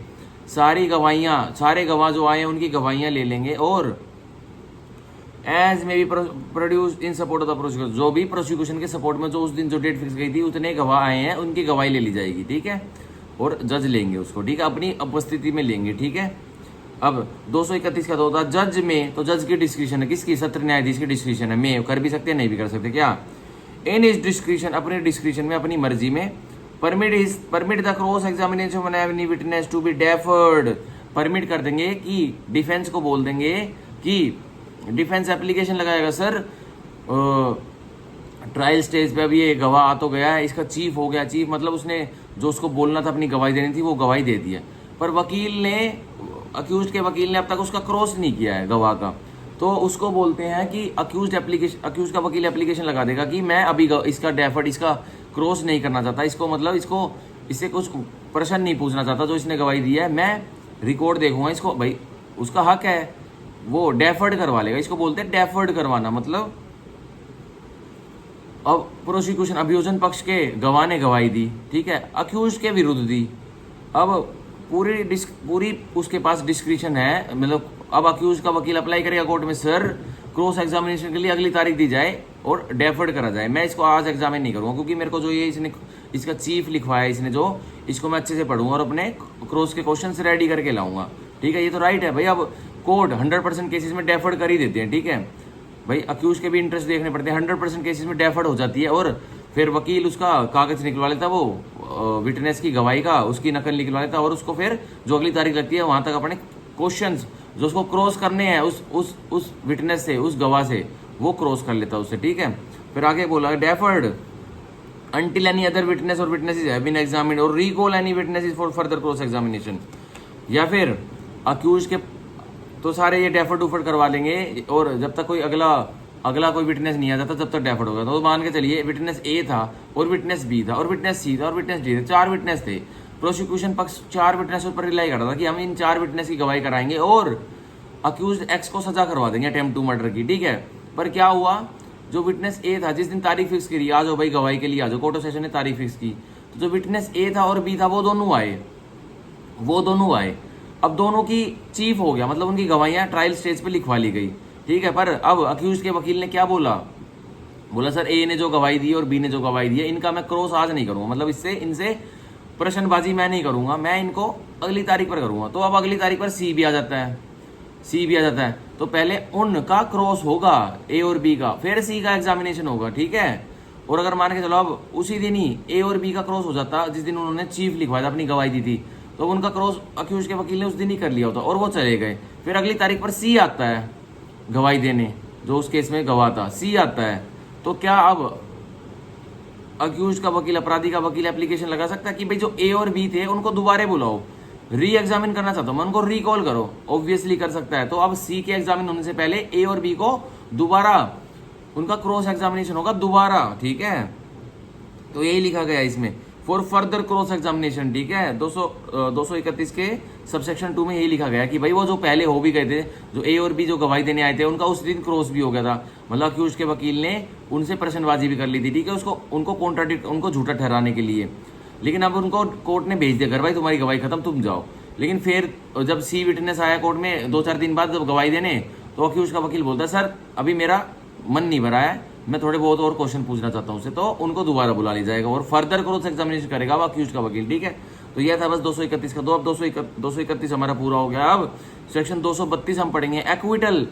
सारी गवाहियां, सारे गवाह जो आए हैं उनकी गवाहियां ले लेंगे और as may be produced in support of the prosecution, जो भी प्रोसिक्यूशन के सपोर्ट में जो उस दिन जो डेट फिक्स गई थी उतने गवाह आए हैं उनकी गवाही ले ली जाएगी, ठीक है। और जज लेंगे उसको, ठीक है, अपनी उपस्थिति में लेंगे, ठीक है। अब 231 का तो होता है जज में, तो जज की डिस्क्रिप्शन है, किसकी, सत्र न्यायाधीश की डिस्क्रिप्शन है, में कर भी सकते हैं नहीं भी कर सकते, क्या, इन इज डिस्क्रिप्शन, अपने डिस्क्रिप्शन में, अपनी मर्जी में, permit the cross examination of any witness to be deferred, permit कर देंगे कि डिफेंस को बोल देंगे कि डिफेंस एप्लीकेशन लगाएगा, सर ट्रायल स्टेज पे अभी ये गवाह आ तो गया है, इसका चीफ हो गया, चीफ मतलब उसने जो उसको बोलना था अपनी गवाही देनी थी वो गवाही दे दी है, पर वकील ने, अक्यूज के वकील ने अब तक उसका क्रॉस नहीं किया है गवाह का, तो उसको बोलते हैं कि अक्यूज का वकील एप्लीकेशन लगा देगा कि मैं अभी इसका डेफर्ड, इसका क्रॉस नहीं करना चाहता, इसको मतलब इससे कुछ प्रश्न नहीं पूछना चाहता जो इसने गवाही दी है, मैं रिकॉर्ड देखूंगा इसको, भाई उसका हक है, वो डेफर्ड करवा लेगा, इसको बोलते हैं डेफर्ड करवाना। मतलब अब प्रोसिक्यूशन, अभियोजन पक्ष के गवाह ने गवाही दी, ठीक है, अक्यूज के विरुद्ध दी, अब पूरी उसके पास डिस्क्रिप्शन है, मतलब अब अक्यूज का वकील अप्लाई करेगा कोर्ट में, सर क्रॉस एग्जामिनेशन के लिए अगली तारीख दी जाए और डेफर्ड करा जाए, मैं इसको आज एग्जामिन नहीं करूंगा क्योंकि मेरे को जो ये इसने इसका चीफ लिखवाया इसने जो, इसको मैं अच्छे से पढ़ूंगा और अपने क्रॉस के क्वेश्चन रेडी करके लाऊंगा, ठीक है, ये तो राइट है भाई। अब कोर्ट 100% केसेस में डेफर्ड कर ही देते हैं, ठीक है भाई, अक्यूज के भी इंटरेस्ट देखने पड़ते हैं, 100% केसेस में डेफर्ड हो जाती है और फिर वकील उसका कागज निकलवा लेता, वो विटनेस की गवाही का उसकी नकल निकलवा लेता और उसको फिर जो अगली तारीख लगती है वहां तक अपने क्वेश्चंस जो उसको क्रॉस करने हैं उस विटनेस से, उस गवाह से, वो क्रॉस कर लेता उससे, ठीक है। फिर आगे बोला deferred until any other witness or witnesses have been examined or recall any witnesses for further cross examination, या फिर अक्यूज के तो सारे ये डेफर्ड उफर्ड करवा लेंगे और जब तक कोई अगला कोई विटनेस नहीं आ जाता तब तक डेफर्ड होगा। तो मान के चलिए विटनेस ए था और विटनेस बी था और विटनेस सी था और विटनेस डी था, 4 विटनेस थे, प्रोसिक्यूशन पक्ष 4 विटनेस पर रिलाई करता था कि हम इन 4 विटनेस की गवाही कराएंगे और अक्यूज एक्स को सजा करवा देंगे अटेम्प्ट टू मर्डर की, ठीक है। पर क्या हुआ, जो विटनेस ए था जिस दिन तारीख फिक्स करी, आ जाओ भाई गवाही के लिए आ जाओ, कोर्ट ऑफ सेशन ने तारीख फिक्स की, तो जो विटनेस ए था और बी था वो दोनों आए, अब दोनों की चीफ हो गया, मतलब उनकी गवाहियां ट्रायल स्टेज पे लिखवा ली गई, ठीक है। पर अब अक्यूज के वकील ने क्या बोला सर ए ने जो गवाही दी और बी ने जो गवाही दी है इनका मैं क्रॉस आज नहीं करूंगा, मतलब इनसे प्रश्नबाजी मैं नहीं करूंगा, मैं इनको अगली तारीख पर करूंगा। तो अब अगली तारीख पर सी भी आ जाता है, तो पहले उनका क्रॉस होगा ए और बी का, फिर सी का एग्जामिनेशन होगा, ठीक है। और अगर मान के चलो अब उसी दिन ही ए और बी का क्रॉस हो जाता जिस दिन उन्होंने चीफ लिखवाया था, अपनी गवाही दी थी, तो उनका क्रॉस अक्यूज के वकील ने उस दिन ही कर लिया होता और वो चले गए। फिर अगली तारीख पर सी आता है गवाही देने, जो उस केस में गवाह था, सी आता है, तो क्या अब अक्यूज का वकील, अपराधी का वकील एप्लीकेशन लगा सकता है कि भाई जो ए और बी थे उनको दोबारा बुलाओ, री एग्जामिन करना चाहता हूं मैं, उनको रिकॉल करो, ऑब्वियसली कर सकता है। तो अब सी के एग्जामिन होने से पहले ए और बी को दोबारा उनका क्रॉस एग्जामिनेशन होगा दोबारा, ठीक है। तो यही लिखा गया इसमें, फॉर फर्दर क्रॉस एग्जामिनेशन, ठीक है। 231 के सबसेक्शन 2 में यही लिखा गया कि भाई वो जो पहले हो भी गए थे, जो ए और बी जो गवाही देने आए थे, उनका उस दिन क्रॉस भी हो गया था, मतलब अक्यूज के वकील ने उनसे प्रश्नबाजी भी कर ली थी, ठीक है, उनको झूठा ठहराने के लिए। लेकिन अब उनको कोर्ट ने भेज दिया घर, भाई तुम्हारी गवाही खत्म, तुम जाओ। लेकिन फिर जब सी विटनेस आया कोर्ट में 2-4 दिन बाद जब गवाही देने, तो अक्यूज का वकील बोलता है सर अभी मेरा मन नहीं भरा है, मैं थोड़े बहुत और क्वेश्चन पूछना चाहता हूं उससे, तो उनको दोबारा बुला लिया जाएगा और फर्दर क्रॉस एग्जामिनेशन करेगा अब अक्यूज का वकील, ठीक है। तो यह था बस 231 का। अब 231 हमारा पूरा हो गया। अब सेक्शन 232 हम पढ़ेंगे, एक्विटल।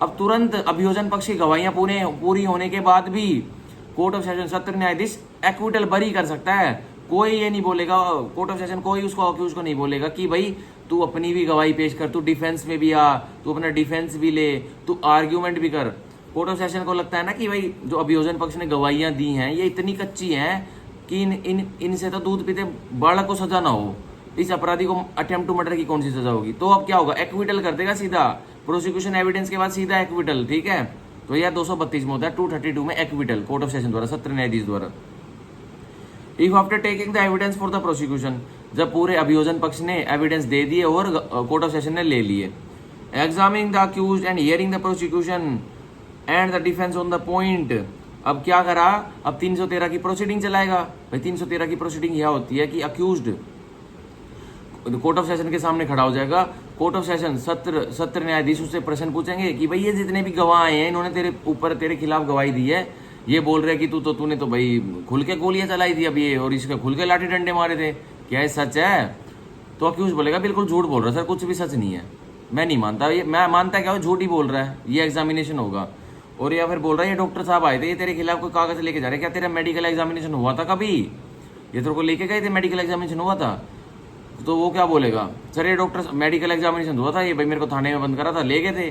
अब तुरंत अभियोजन पक्ष की गवाहियां पूरी होने के बाद भी कोर्ट ऑफ सेशन सत्र न्यायाधीश एक्विटल बरी कर सकता है। कोई ये नहीं बोलेगा, कोर्ट ऑफ सेशन कोई उसको अक्यूज को नहीं बोलेगा कि भाई तू अपनी भी गवाही पेश कर, तू डिफेंस में भी आ, तू अपना डिफेंस भी ले, तू आर्ग्यूमेंट भी कर। कोर्ट ऑफ सेशन को लगता है ना कि भाई जो अभियोजन पक्ष ने गवाहियां दी हैं ये इतनी कच्ची हैं कि इनसे तो दूध पीते बालक को सजा ना हो, इस अपराधी को अटेम्प्ट टू मर्डर की कौन सी सजा होगी। तो अब क्या होगा, एक्विटल कर देगा सीधा, प्रोसिक्यूशन एविडेंस के बाद सीधा एक्विटल, ठीक है। तो यह 232 में होता है, 232 में एक्विटल कोर्ट ऑफ सेशन द्वारा, सत्र न्यायाधीश द्वारा। If after taking the evidence for the prosecution, जब पूरे अभियोजन पक्ष ने एविडेंस दे दिए और कोर्ट ऑफ सेशन ने ले लिए, examining the accused and hearing the prosecution and the defence on the point, अब क्या करा, अब 313 की प्रोसीडिंग चलाएगा। भाई 313 की प्रोसीडिंग यह होती है कि अक्यूज्ड कोर्ट ऑफ सेशन के सामने खड़ा हो जाएगा, कोर्ट ऑफ सेशन सत्र न्यायाधीश उससे प्रश्न पूछेंगे कि भाई ये जितने भी गवाह आए हैं इन्होंने तेरे ऊपर तेरे खिलाफ गवाही दी है, ये बोल रहे कि तूने तो भाई खुल के गोलियां चलाई थी अब ये, और इसके खुल के लाठी डंडे मारे थे, क्या ये सच है? तो अक्यूज बोलेगा बिल्कुल झूठ बोल रहा है सर, कुछ भी सच नहीं है, मैं नहीं मानता, ये मैं मानता क्या, झूठ ही बोल रहा है, ये एग्जामिनेशन होगा। और या फिर बोल रहा है ये डॉक्टर साहब आए थे, ये तेरे खिलाफ कोई कागज लेके जा रहे, क्या तेरा मेडिकल एग्जामिनेशन हुआ था कभी, ये तेरे को लेके गए थे, मेडिकल एग्जामिनेशन हुआ था? तो वो क्या बोलेगा, सर ये डॉक्टर मेडिकल एग्जामिनेशन हुआ था, ये भाई मेरे को थाने में बंद करा था, ले गए थे,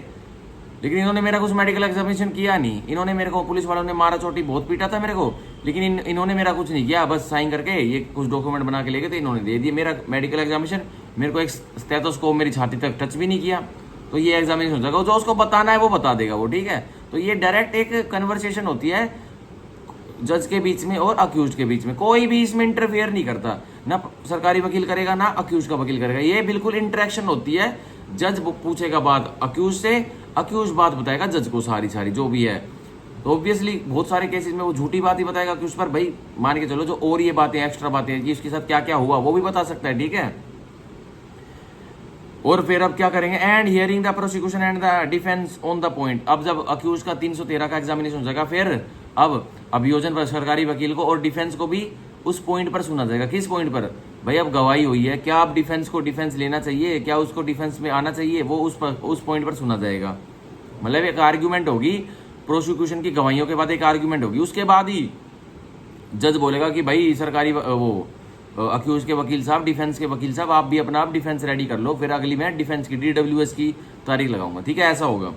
लेकिन इन्होंने मेरा कुछ मेडिकल एग्जामिनेशन किया नहीं, इन्होंने मेरे को, पुलिस वालों ने मारा चोटी बहुत पीटा था मेरे को, लेकिन इन्होंने मेरा कुछ नहीं किया, बस साइन करके ये कुछ डॉक्यूमेंट बना के ले गए थे, इन्होंने दे दिए मेरा मेडिकल एग्जामिनेशन, मेरे को एक स्टेथोस्कोप मेरी छाती तक टच भी नहीं किया, तो ये एग्जामिनेशन हो जाएगा, जो उसको बताना है वो बता देगा वो, ठीक है। तो ये डायरेक्ट एक कन्वर्सेशन होती है जज के बीच में और अक्यूज के बीच में, कोई भी इसमें इंटरफेयर नहीं करता, ना सरकारी वकील करेगा ना अक्यूज का वकील करेगा, ये बिल्कुल इंटरेक्शन होती है। जज पूछेगा बात अक्यूज से, अक्यूज बात बताएगा जज को सारी जो भी है। तो ऑब्वियसली बहुत सारे केसेस में वो झूठी बात ही बताएगा अक्यूज पर, भाई मान के चलो जो और ये बातें एक्स्ट्रा बातें कि उसके साथ क्या क्या हुआ वो भी बता सकता है, ठीक है। और फिर अब क्या करेंगे, and hearing the prosecution and the defence on the point, अब जब अक्यूज का 313 का एग्जामिनेशन हो जाएगा, फिर अब अभियोजन पर सरकारी वकील को और डिफेंस को भी उस पॉइंट पर सुना जाएगा। किस पॉइंट पर, भाई अब गवाही हुई है, क्या अब डिफेंस को डिफेंस लेना चाहिए, क्या उसको डिफेंस में आना चाहिए, वो उस पॉइंट पर सुना जाएगा। मतलब एक आर्ग्यूमेंट होगी, प्रोसिक्यूशन की गवाहियों के बाद एक आर्ग्यूमेंट होगी, उसके बाद ही जज बोलेगा कि भाई सरकारी वो अक्यूज के वकील साहब, डिफेंस के वकील साहब, आप भी अपना आप डिफेंस रेडी कर लो, फिर अगली मैं डिफेंस की DWS की तारीख लगाऊंगा, ठीक है, ऐसा होगा।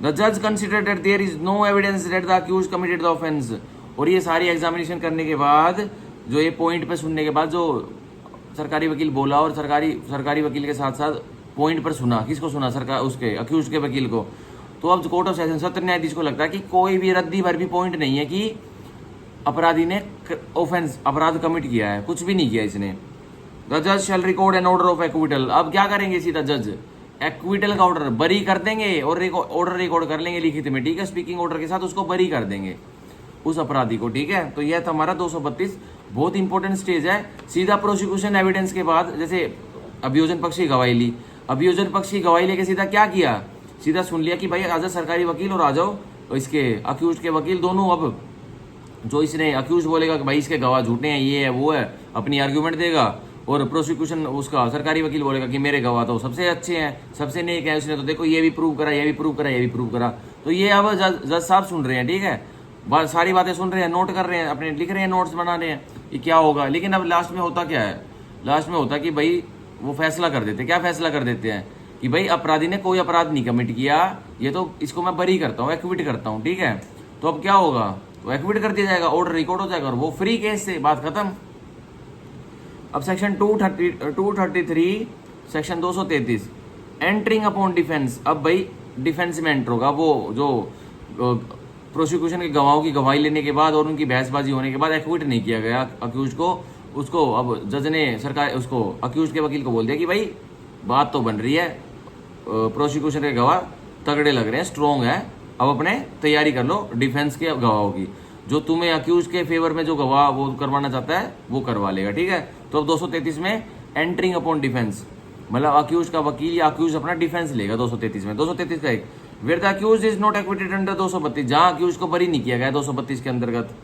द जज consider that there is no evidence that the accused committed the offence, और ये सारी एग्जामिनेशन करने के बाद, जो ये पॉइंट पे सुनने के बाद जो सरकारी वकील बोला और सरकारी वकील के साथ साथ पॉइंट पर सुना, किसको सुना, सरकार उसके अक्यूज के वकील को, तो अब कोर्ट ऑफ सेशन सत्र न्यायाधीश को लगता है कि कोई भी रद्दी भर भी पॉइंट नहीं है कि अपराधी ने ऑफेंस अपराध कमिट किया है, कुछ भी नहीं किया इसने। द जज shall record an order of acquittal, अब क्या करेंगे सीधा जज एक्विटल का ऑर्डर बरी कर देंगे और ऑर्डर रिकॉर्ड कर लेंगे लिखित में, ठीक है, स्पीकिंग ऑर्डर के साथ उसको बरी कर देंगे उस अपराधी को, ठीक है। तो यह था हमारा 232, बहुत इंपॉर्टेंट स्टेज है। सीधा प्रोसिक्यूशन एविडेंस के बाद, जैसे अभियोजन पक्ष की गवाही ली, अभियोजन पक्ष की गवाही लेके सीधा क्या किया, सीधा सुन लिया कि भाई आजा सरकारी वकील और आ जाओ इसके अक्यूज के वकील दोनों, अब जो इसने अक्यूज बोलेगा कि भाई इसके गवाह झूठे हैं, ये है वो है, अपनी आर्ग्यूमेंट देगा, और प्रोसिक्यूशन उसका सरकारी वकील बोलेगा कि मेरे गवाह तो सबसे अच्छे हैं, सबसे नेक है, उसने तो देखो ये भी प्रूव करा, ये भी प्रूव करा, ये भी प्रूव करा। तो ये अब जज साहब सुन रहे हैं, ठीक है, सारी बातें सुन रहे हैं, नोट कर रहे हैं, अपने लिख रहे हैं, नोट्स बना रहे हैं कि क्या होगा। लेकिन अब लास्ट में होता क्या है, लास्ट में होता कि भाई वो फैसला कर देते, क्या फैसला कर देते हैं कि भाई अपराधी ने कोई अपराध नहीं कमिट किया, ये तो इसको मैं बरी करता हूँ, एक्विट करता हूँ, ठीक है। तो अब क्या होगा, तो एक्विट कर दिया जाएगा, ऑर्डर रिकॉर्ड हो जाएगा और वो फ्री केस से बात खत्म। अब section 233 section 233 entering upon defence, अब भाई डिफेंस में एंटर होगा, वो जो प्रोसिक्यूशन के गवाहों की गवाही लेने के बाद और उनकी बहसबाजी होने के बाद एक्विट नहीं किया गया अक्यूज को, उसको अब जज ने सरकार उसको अक्यूज के वकील को बोल दिया कि भाई बात तो बन रही है, प्रोसिक्यूशन के गवाह तगड़े लग रहे हैं, स्ट्रॉन्ग है, अब अपने तैयारी कर लो डिफेंस के गवाहों की, जो तुम्हें अक्यूज के फेवर में जो गवाह वो करवाना चाहता है वो करवा लेगा, ठीक है। तो अब 233 में एंटरिंग अपॉन डिफेंस, मतलब अक्यूज का वकील या अक्यूज अपना डिफेंस लेगा 233 में। 233 का एक where the accused is not acquitted under 232, जहां अक्यूज को बरी नहीं किया गया 232 के अंतर्गत,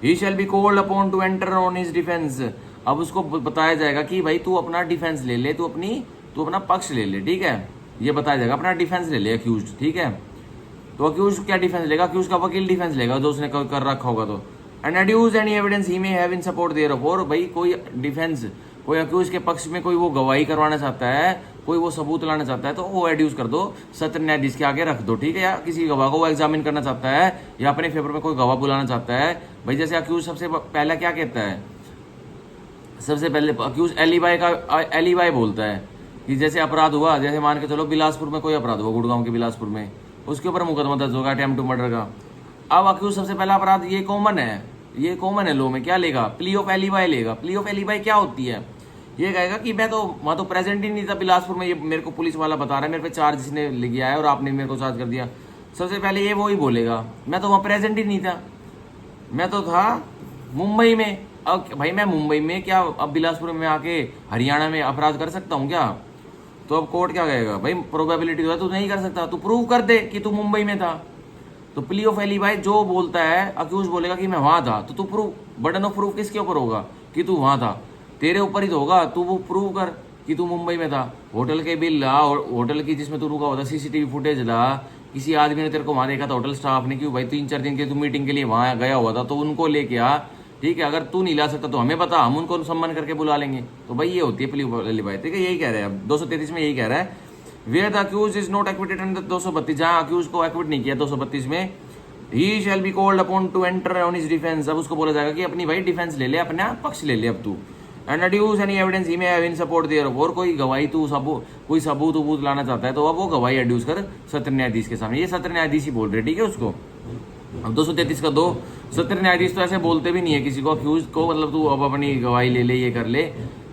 he shall be called upon to enter on his defence, अब उसको बताया जाएगा कि भाई तू अपना डिफेंस ले ले, तू अपना पक्ष ले ले, ठीक है, ये बताया जाएगा, अपना डिफेंस ले ले अक्यूज, ठीक है। तो अक्यूज क्या डिफेंस लेगा, अक्यूज का वकील डिफेंस लेगा जो उसने कर रखा होगा, तो and adduce any evidence he may have in support thereof, और भाई कोई डिफेंस कोई अक्यूज के पक्ष में कोई वो गवाही करवाना चाहता है कोई वो सबूत लाना चाहता है तो वो एड्यूस कर दो, सत्र न्यायाधीश के आगे रख दो, ठीक है। या किसी गवाह को वो एग्जामिन करना चाहता है या अपने फेवर में कोई गवाह बुलाना चाहता है, भाई जैसे अक्यूज सबसे पहला क्या कहता है, सबसे पहले अक्यूज एलिबाई बोलता है कि जैसे अपराध हुआ, जैसे मान के चलो बिलासपुर में कोई अपराध हुआ, गुड़गांव के बिलासपुर में, उसके ऊपर मुकदमा दर्ज होगा अटेम्प्ट टू मर्डर का। अब अक्यूज सबसे पहला अपराध, ये कॉमन है लो में, क्या लेगा, प्ली ऑफ एलिबाई लेगा। प्ली ऑफ एलिबाई क्या होती है, ये कहेगा कि मैं तो वहां तो प्रेजेंट ही नहीं था बिलासपुर में, ये मेरे को पुलिस वाला बता रहा है, मेरे पे चार्ज इसने लिख गया है और आपने मेरे को चार्ज कर दिया। सबसे पहले ये वो ही बोलेगा, मैं तो वहां प्रेजेंट ही नहीं था, मैं तो था मुंबई में। अब भाई मैं मुंबई में क्या, अब बिलासपुर में आके हरियाणा में अपराध कर सकता हूँ क्या? तो अब कोर्ट क्या कहेगा, भाई प्रोबेबिलिटी तो है तू नहीं कर सकता, तू प्रूव कर दे कि तू मुंबई में था। तो प्ली ऑफ एलिबाई जो बोलता है, अक्यूज बोलेगा कि मैं वहां था, तो तू प्रूव, बर्डन ऑफ प्रूफ किसके ऊपर होगा कि तू वहां था, तेरे ऊपर ही तो होगा, तू वो प्रूव कर कि तू मुंबई में था। होटल के बिल ला, होटल की जिसमें तू रुका होता सीसीटीवी फुटेज ला, किसी आदमी ने तेरे को वहां देखा था, होटल स्टाफ ने, क्यों भाई 3-4 दिन के तू मीटिंग के लिए वहां गया हुआ था, तो उनको लेके आ, ठीक है। अगर तू नहीं ला सकता तो हमें बता, हम उनको सम्मान करके बुला लेंगे। तो भाई ये होती है प्ली ऑफ एलिबाई, ठीक है। यही कह रहे हैं अब 233 में, यही कह रहा है, where the accused is not acquitted under 232, जहां अक्यूज को एक्विट नहीं किया 232 में, he shall be called upon to enter on his defence. अब उसको बोला जाएगा कि अपनी भाई डिफेंस ले ले, अपना पक्ष ले ले अब तू, and adduce any evidence he may have in support there, और कोई गवाही तू कोई सबूत लाना चाहता है तो अब वो गवाही एड्यूस कर सत्र न्यायाधीश के सामने। ये सत्र न्यायाधीश ही बोल रहे, ठीक है उसको। अब 233 का 2, सत्र न्यायाधीश तो ऐसे बोलते भी नहीं है किसी को, अक्यूज को, मतलब तू अब अपनी गवाही ले ले, ये कर ले,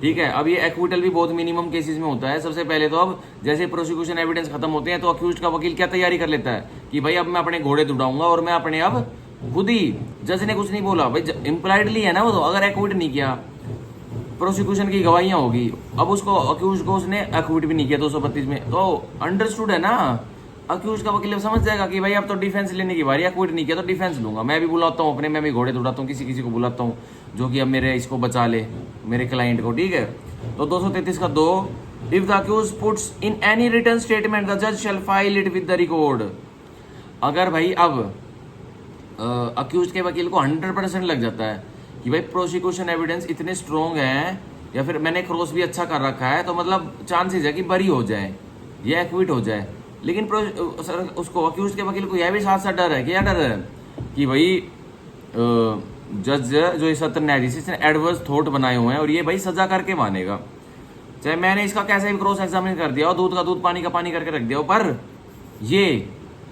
ठीक है। अब ये एक्विटल भी बहुत मिनिमम केसेस में होता है। सबसे पहले तो अब जैसे प्रोसिक्यूशन एविडेंस खत्म होते हैं तो अक्यूज का वकील क्या तैयारी कर लेता है कि भाई अब मैं अपने घोड़े दौड़ाऊंगा और मैं अपने अब खुद ही, जज ने कुछ नहीं बोला भाई, इम्प्लाइडली है ना वो, तो अगर एक्विट नहीं किया, प्रोसिक्यूशन की गवाहियां होगी, अब उसको अक्यूज को उसने एक्विट भी नहीं किया 232 में, तो अंडरस्टूड है ना, अक्यूज का वकील समझ जाएगा कि भाई अब तो डिफेंस लेने की बारी, एक्विट नहीं किया तो डिफेंस लूंगा, मैं भी बुलाता हूँ अपने, मैं भी घोड़े दौड़ाता हूँ, किसी को बुलाता हूँ जो कि अब मेरे इसको बचा ले, मेरे क्लाइंट को, ठीक है। तो 233 का 2, if the accused puts in any written statement the जज shall file it with the record. अगर भाई अब अक्यूज के वकील को 100% लग जाता है कि भाई प्रोसिक्यूशन एविडेंस इतने स्ट्रॉन्ग हैं, या फिर मैंने क्रॉस भी अच्छा कर रखा है, तो मतलब चांसेस है कि बरी हो जाए या एक्विट हो जाए। लेकिन उसको अक्यूज के वकील को यह भी साथ साथ डर है, क्या डर है कि भाई जज जो ये सत्र न्यायाधीश इसने एडवर्स थॉट बनाए हुए हैं और ये भाई सजा करके मानेगा, चाहे मैंने इसका कैसे भी क्रॉस एग्जामिन कर दिया और दूध का दूध पानी का पानी करके रख दिया, पर ये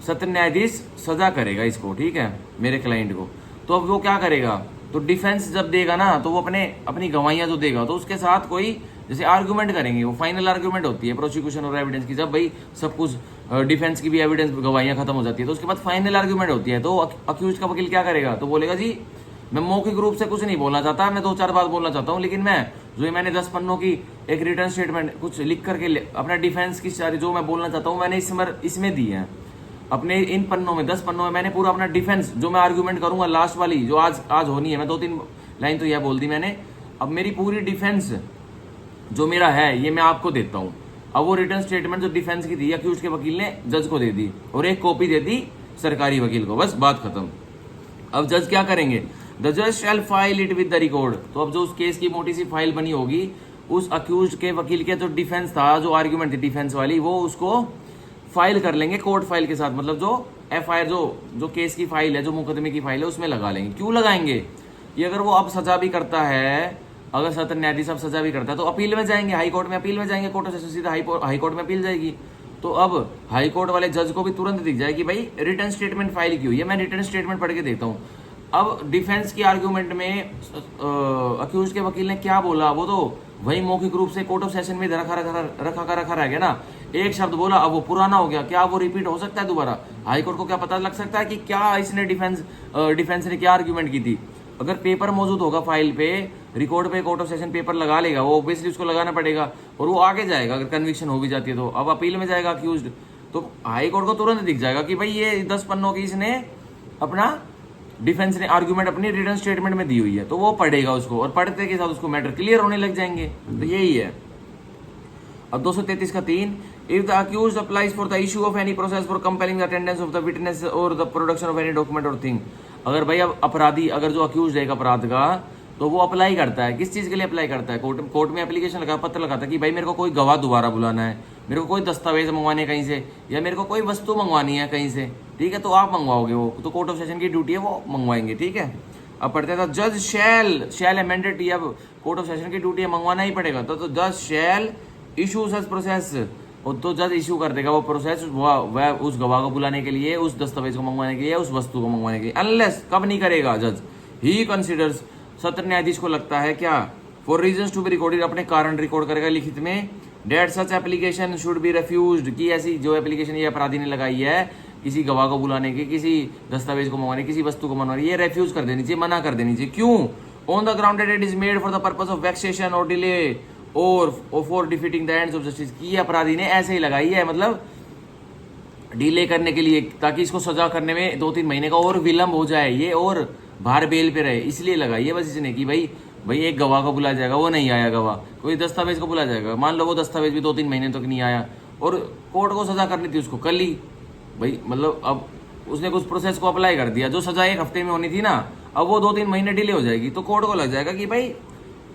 सत्र न्यायाधीश सजा करेगा इसको, ठीक है, मेरे क्लाइंट को। तो अब वो क्या करेगा, तो डिफेंस जब देगा ना तो वो अपनी गवाहियां जो देगा तो उसके साथ कोई जैसे आर्गुमेंट करेंगे, वो फाइनल आर्गुमेंट होती है प्रोसिक्यूशन और एविडेंस की, जब भाई सब कुछ डिफेंस की भी एविडेंस गवाहियां खत्म हो जाती है तो उसके बाद फाइनल आर्गुमेंट होती है। तो अक्यूज का वकील क्या करेगा, तो बोलेगा जी मैं मौखिक रूप से कुछ नहीं बोलना चाहता, मैं 2-4 बात बोलना चाहता हूँ, लेकिन मैं जो मैंने 10 पन्नों की एक रिटर्न स्टेटमेंट कुछ लिख करके अपना डिफेंस की सारी जो मैं बोलना चाहता हूँ मैंने इसमें दी है, अपने इन पन्नों में 10 पन्नों में मैंने पूरा अपना डिफेंस जो मैं आर्गुमेंट करूंगा लास्ट वाली जो आज होनी है, मैं 2-3 लाइन तो यह बोल दी मैंने, अब मेरी पूरी डिफेंस जो मेरा है ये मैं आपको देता हूँ। अब वो रिटर्न स्टेटमेंट जो डिफेंस की थी अक्यूज के वकील ने जज को दे दी और एक कॉपी दे दी सरकारी वकील को, बस बात खत्म। अब जज क्या करेंगे, द जज shall file it with the record. तो अब जो उस केस की मोटी सी फाइल बनी होगी उस अक्यूज के वकील के जो डिफेंस था, जो आर्ग्यूमेंट थी डिफेंस वाली, वो उसको फाइल कर लेंगे कोर्ट फाइल के साथ, मतलब जो एफआईआर जो केस की फाइल है, जो मुकदमे की फाइल है उसमें लगा लेंगे। क्यों लगाएंगे, कि अगर वो अब सजा भी करता है, अगर सत्र न्यायाधीश अब सजा भी करता है तो अपील में जाएंगे, हाई कोर्ट में अपील में जाएंगे, कोर्ट से सीधा हाई कोर्ट में अपील जाएगी। तो अब हाई कोर्ट वाले जज को भी तुरंत दिख जाए कि भाई रिटर्न स्टेटमेंट फाइल की हुई है, मैं रिटर्न स्टेटमेंट पढ़ के देता हूँ। अब डिफेंस की आर्ग्यूमेंट में अक्यूज के वकील ने क्या बोला वो तो वही मौखिक रूप से कोर्ट ऑफ सेशन में रखा रह गया ना, एक शब्द बोला अब वो पुराना हो गया, क्या वो रिपीट हो सकता है दोबारा? हाई कोर्ट को क्या पता लग सकता है कि क्या इसने डिफेंस ने क्या आर्ग्यूमेंट की थी? अगर पेपर मौजूद होगा फाइल पे, रिकॉर्ड पे कोर्ट ऑफ सेशन पेपर लगा लेगा, वो ऑब्वियसली उसको लगाना पड़ेगा और वो आगे जाएगा। अगर कन्विक्शन हो भी जाती है तो अब अपील में जाएगा अक्यूज्ड, तो हाई कोर्ट को तुरंत दिख जाएगा कि भाई ये 10 पन्नों की इसने अपना डिफेंस ने आर्ग्यूमेंट अपनी रिटर्न स्टेटमेंट में दी हुई है, तो वो पढ़ेगा उसको और पढ़ते के साथ उसको मैटर क्लियर होने लग जाएंगे। तो यही है। अब 233 का 3, if the accused applies for the issue of any process for compelling the attendance of the witness or the production of any document or thing. अगर भाई अब अपराधी, अगर जो अक्यूज्ड है एक अपराध का, तो वो अप्लाई करता है, किस चीज़ के लिए अप्लाई करता है, कोर्ट में एप्लीकेशन लगा, पत्र लगाता है कि भाई मेरे को कोई गवाह दोबारा बुलाना है, मेरे को कोई दस्तावेज मंगवाने कहीं से, या मेरे को कोई वस्तु मंगवानी है कहीं से, ठीक है, तो आप मंगवाओगे वो, तो कोर्ट ऑफ सेशन की ड्यूटी है, वो मंगवाएंगे, ठीक है। अब पढ़ते था जज शैल अमेंडेड, अब कोर्ट ऑफ सेशन की ड्यूटी है, मंगवाना ही पड़ेगा, तो जज शैल इशू सच प्रोसेस, तो जज इशू कर देगा वो प्रोसेस, वह उस गवाह को बुलाने के लिए, उस दस्तावेज को मंगवाने के लिए, उस वस्तु को मंगवाने के लिए, अनलेस कब नहीं करेगा जज, ही कंसिडर्स, सत्र न्यायाधीश को लगता है क्या, for reasons to be recorded, अपने कारण रिकॉर्ड करेगा लिखित में, that such application should be refused, की ऐसी जो एप्लीकेशन ये अपराधी ने लगाई है किसी गवाह को बुलाने की, किसी दस्तावेज को मंगवाने, किसी वस्तु को मंगवाने, ये रेफ्यूज कर देनी चाहिए, मना कर देनी चाहिए। क्यों? On the ground it is made for the purpose of vexation or delay or for defeating the ends of justice, की अपराधी ने ऐसे ही लगाई है, मतलब डिले करने के लिए, ताकि इसको सजा करने में 2-3 महीने का और विलंब हो जाए, ये और बाहर बेल पे रहे, इसलिए लगाई है बस इसने, कि भाई एक गवाह को बुलाया जाएगा, वो नहीं आया गवाह, कोई दस्तावेज को बुलाया जाएगा, मान लो वो दस्तावेज भी 2-3 महीने तक नहीं आया, और कोर्ट को सजा करनी थी उसको कल ही, भाई मतलब अब उसने कुछ प्रोसेस को अप्लाई कर दिया, जो सजा 1 हफ्ते में होनी थी ना, अब वो 2-3 महीने डिले हो जाएगी, तो कोर्ट को लग जाएगा कि भाई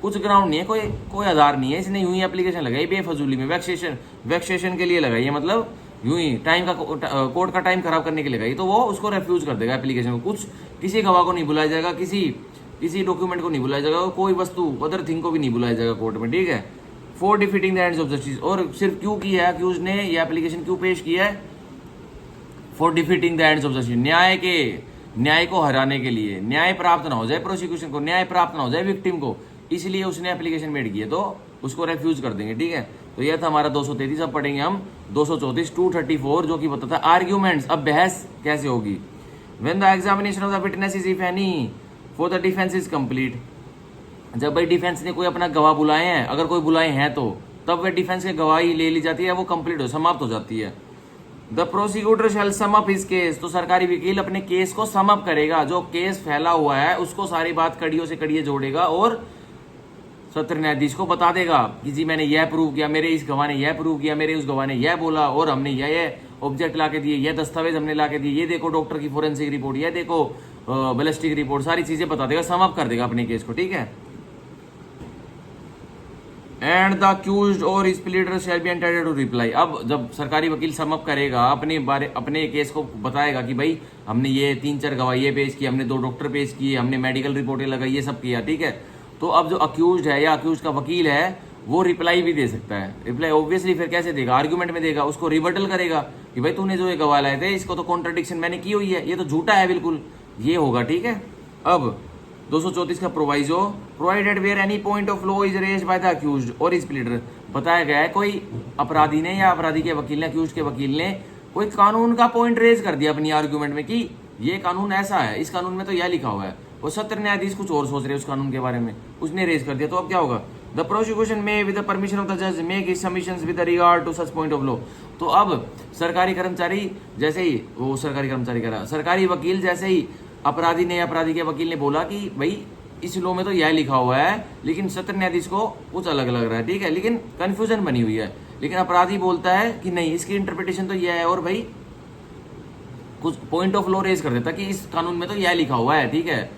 कुछ ग्राउंड नहीं है, कोई आधार नहीं है, इसने यूं ही एप्लीकेशन लगाई बेफजूली में, वैक्सेशन के लिए लगाई है, मतलब यूं ही टाइम का, कोर्ट का टाइम खराब करने के लिए लगाई, तो वो उसको रेफ्यूज कर देगा एप्लीकेशन को। कुछ किसी गवाह को नहीं बुलाया जाएगा, किसी डॉक्यूमेंट को नहीं बुलाया जाएगा, कोई वस्तु अदर थिंग को भी नहीं बुलाया जाएगा कोर्ट में, ठीक है। For defeating the ends of justice, और सिर्फ क्यों की है अक्यूज ने ये एप्लीकेशन क्यों पेश की है, for defeating the ends of justice, न्याय को हराने के लिए, न्याय प्राप्त ना हो जाए प्रोसिक्यूशन को, न्याय प्राप्त ना हो जाए विक्टिम को, इसलिए उसने एप्लीकेशन मेड की है, तो उसको रेफ्यूज कर देंगे, ठीक है। तो यह था हमारा 233। अब पढ़ेंगे हम 234 234, जो कि बताता है आर्ग्यूमेंट्स। अब बहस कैसे होगी, when the examination of the witness is if any for the defence is complete, जब भाई डिफेंस ने कोई अपना गवाह बुलाए हैं, अगर कोई बुलाए हैं तो तब वह डिफेंस की गवाही ले ली जाती है, वो कंप्लीट हो, समाप्त हो जाती है। The prosecutor shall sum up his case, तो सरकारी वकील अपने केस को सम अप करेगा, जो केस फैला हुआ है उसको सारी बात कड़ियों से कड़िए जोड़ेगा और सत्र न्यायाधीश को बता देगा कि जी मैंने यह प्रूव किया, मेरे इस गवाह ने यह प्रूव किया, मेरे उस गवाह ने यह बोला, और हमने यह ऑब्जेक्ट ला के दिए, यह दस्तावेज हमने ला के दिए, ये देखो डॉक्टर की फोरेंसिक रिपोर्ट, ये देखो बैलिस्टिक रिपोर्ट, सारी चीजें बता देगा, सम अप कर देगा अपने केस को, ठीक है। And the accused or his pleader shall be entitled to reply, अब जब सरकारी वकील सम अप करेगा अपने केस को बताएगा कि भाई हमने ये 3-4 गवाहियां पेश की, हमने 2 डॉक्टर पेश किए, हमने मेडिकल रिपोर्टें लगाई, ये सब किया, ठीक है। तो अब जो अक्यूज्ड है या अक्यूज्ड का वकील है वो रिप्लाई भी दे सकता है। रिप्लाई ऑब्वियसली फिर कैसे देगा, आर्गुमेंट में देगा, उसको रिबटल करेगा कि भाई तूने जो ये गवाह लाए थे इसको तो कॉन्ट्रडिक्शन मैंने की हुई है, ये तो झूठा है बिल्कुल, ये होगा, ठीक है। अब 234 का proviso, provided where any point of law is raised by the accused or his pleader, बताया गया है कोई अपराधी ने या अपराधी के वकील ने, अक्यूज्ड के वकील ने कोई कानून का पॉइंट रेज कर दिया अपनी आर्गुमेंट में कि ये कानून ऐसा है, इस कानून में तो यह लिखा हुआ है, वो सत्र न्यायाधीश कुछ और सोच रहे हैं उस कानून के बारे में, उसने रेज कर दिया, तो अब क्या होगा, the prosecution may with the permission of the जज make his submissions with regard to such point of law, तो अब सरकारी कर्मचारी जैसे ही, वो सरकारी कर्मचारी कह रहा, सरकारी वकील जैसे ही अपराधी ने, अपराधी के वकील ने बोला कि भाई इस लॉ में तो यह लिखा हुआ है, लेकिन सत्र न्यायाधीश को कुछ अलग लग रहा है, ठीक है, लेकिन कंफ्यूजन बनी हुई है, लेकिन अपराधी बोलता है कि नहीं इसकी इंटरप्रिटेशन तो यह है, और भाई कुछ पॉइंट ऑफ लॉ रेज कर देता कि इस कानून में तो यह लिखा हुआ है, ठीक है,